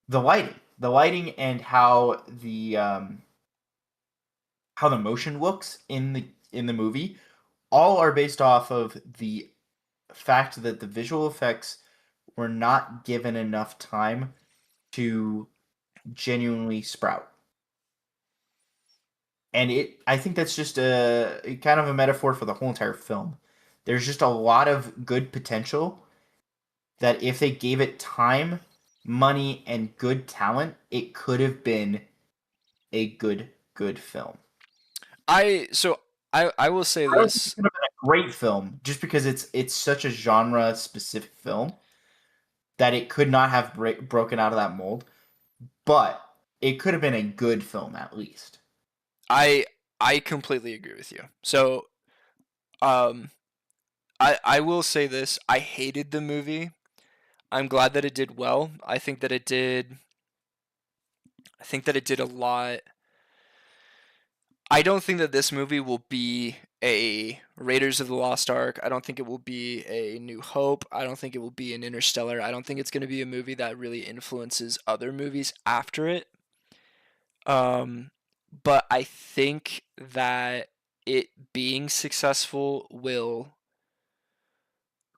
the lighting and how the motion looks in the movie all are based off of the fact that the visual effects were not given enough time to genuinely sprout. And I think that's just a kind of a metaphor for the whole entire film. There's just a lot of good potential that if they gave it time, money, and good talent, it could have been a good film. I will say I don't think it this. could have been a great film just because it's such a genre specific film that it could not have broken out of that mold, but it could have been a good film at least. I completely agree with you. So, um, I will say this. I hated the movie. I'm glad that it did well. I think that it did a lot. I don't think that this movie will be a Raiders of the Lost Ark. I don't think it will be a New Hope. I don't think it will be an Interstellar. I don't think it's going to be a movie that really influences other movies after it. Um, but I think that it being successful will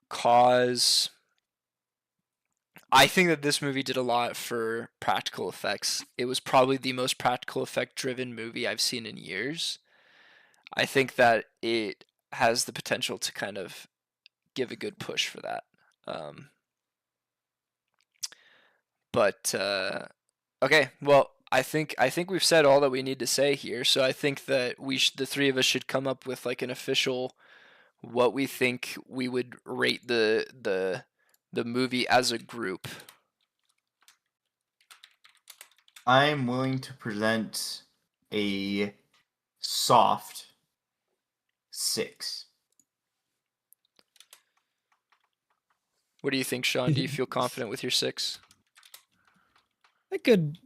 cause. I think that this movie did a lot for practical effects. It was probably the most practical effect driven movie I've seen in years. I think that it has the potential to kind of give a good push for that. Um, but okay, well, I think we've said all that we need to say here. So I think that the three of us should come up with like an official what we think we would rate the movie as a group. I'm willing to present a soft 6. What do you think, Sean? Do you feel confident with your 6? I could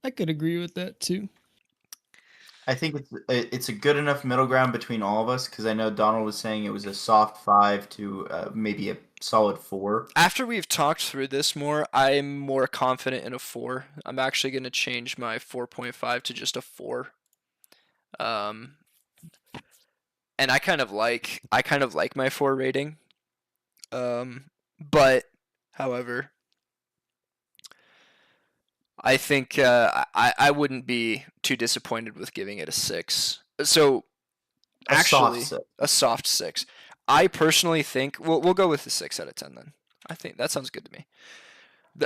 agree with that too. I think it's a good enough middle ground between all of us because I know Donald was saying it was a soft 5 to maybe a solid 4. After we've talked through this more, I'm more confident in a 4. I'm actually going to change my 4.5 to just a 4. Um, and I kind of like my 4 rating. But however, I think I wouldn't be too disappointed with giving it a 6. So A soft actually, 6. a soft 6. I personally think we'll go with a 6 out of 10 then. I think that sounds good to me.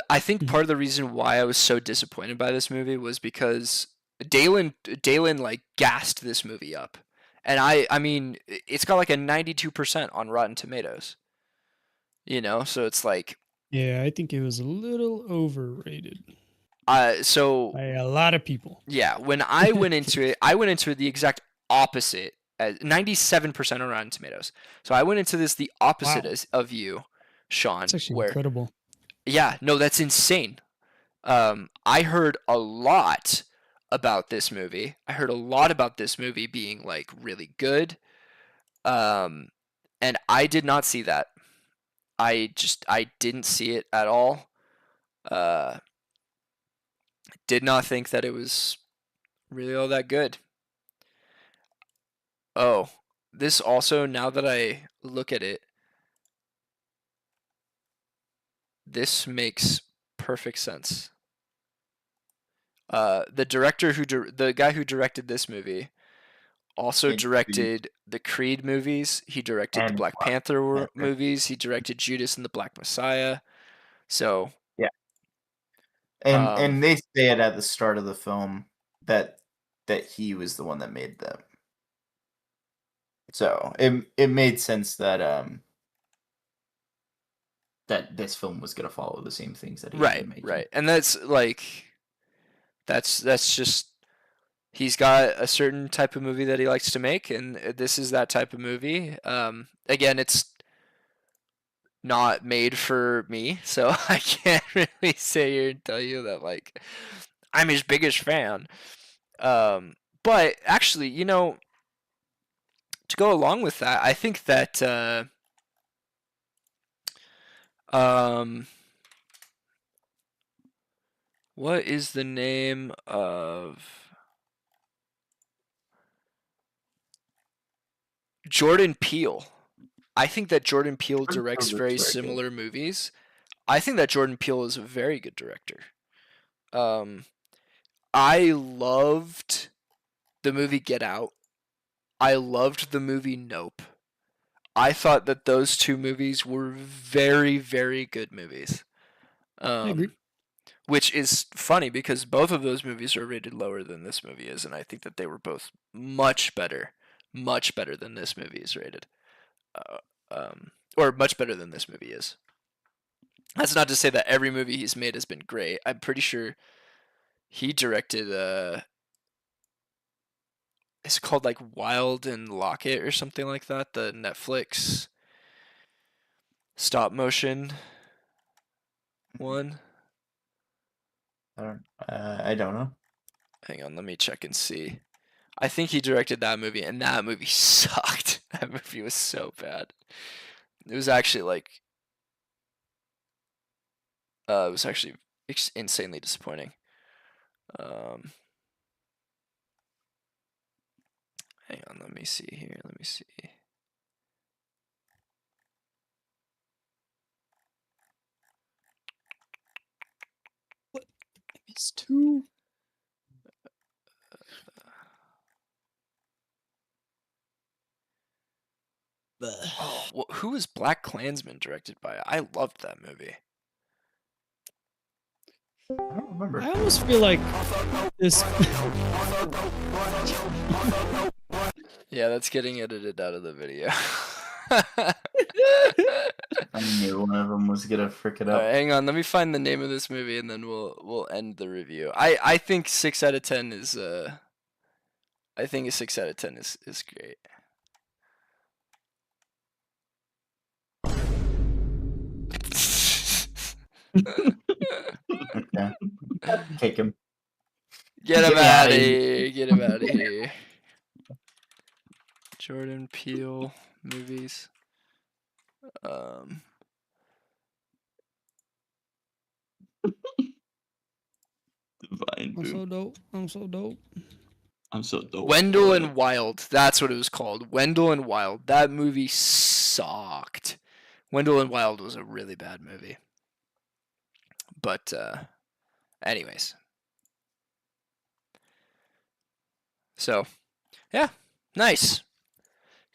I think Mhm. part of the reason why I was so disappointed by this movie was because Dalen like gassed this movie up. And I mean, it's got like a 92% on Rotten Tomatoes. You know, so it's like Yeah, I think it was a little overrated so by a lot of people. yeah, when I went into it, I went into it the exact opposite as 97% on Rotten Tomatoes. So I went into this the opposite Wow. as of you, Sean, It's actually where incredible. yeah, no, that's insane. I heard a lot about this movie. I heard a lot about this movie being like really good. Um, and I did not see that. I didn't see it at all. Uh, did not think that it was really all that good. Oh, this also, now that I look at it, this makes perfect sense. The director the guy who directed this movie also It- directed the Creed movies. He directed the and Black Black Panther Panther. movies. He directed Judas and the Black Messiah. So, Yeah. um, And they say it at the start of the film that he was the one that made them. So it made sense that that this film was gonna follow the same things that he had been making. right. And that's like that's just he's got a certain type of movie that he likes to make, and this is that type of movie. Again, it's not made for me, so I can't really sit here and tell you that like I'm his biggest fan. But actually, you know, to go along with that, I think that um, what is the name of Jordan Peele? I think that Jordan Peele directs very similar movies. I think that Jordan Peele is a very good director. Um, I loved the movie Get Out. I loved the movie Nope. I thought that those two movies were very, very good movies. I agree. Which is funny because both of those movies are rated lower than this movie is, and I think that they were both much better than this movie is rated, uh, or much better than this movie is. That's not to say that every movie he's made has been great. I'm pretty sure he directed it's called like Wild and Locket or something like that, the Netflix stop motion one. I don't know. Hang on, let me check and see. I think he directed that movie, and that movie sucked. That movie was so bad. It was actually like, it was actually insanely disappointing. Hang on, let me see here. Let me see. It's two. Oh, who was Black Klansman directed by? I loved that movie. I don't remember. I almost feel like this. Yeah, that's getting edited out of the video. I knew one of them was gonna frick it All up. right, hang on. Let me find the name of this movie, and then we'll end the review. I think 6 out of 10 is I think a 6 out of 10 is great. Okay. Kick him. Get him Get me out outta of here. here. Get him out of here. Jordan Peele movies. Divine I'm so dope. I'm so dope. I'm so dope. Wendell and Wild. That's what it was called. Wendell and Wild. That movie sucked. Wendell and Wild was a really bad movie. But anyways. So, yeah. Nice.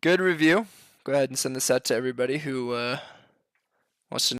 Good review. Go ahead and send this out to everybody who wants to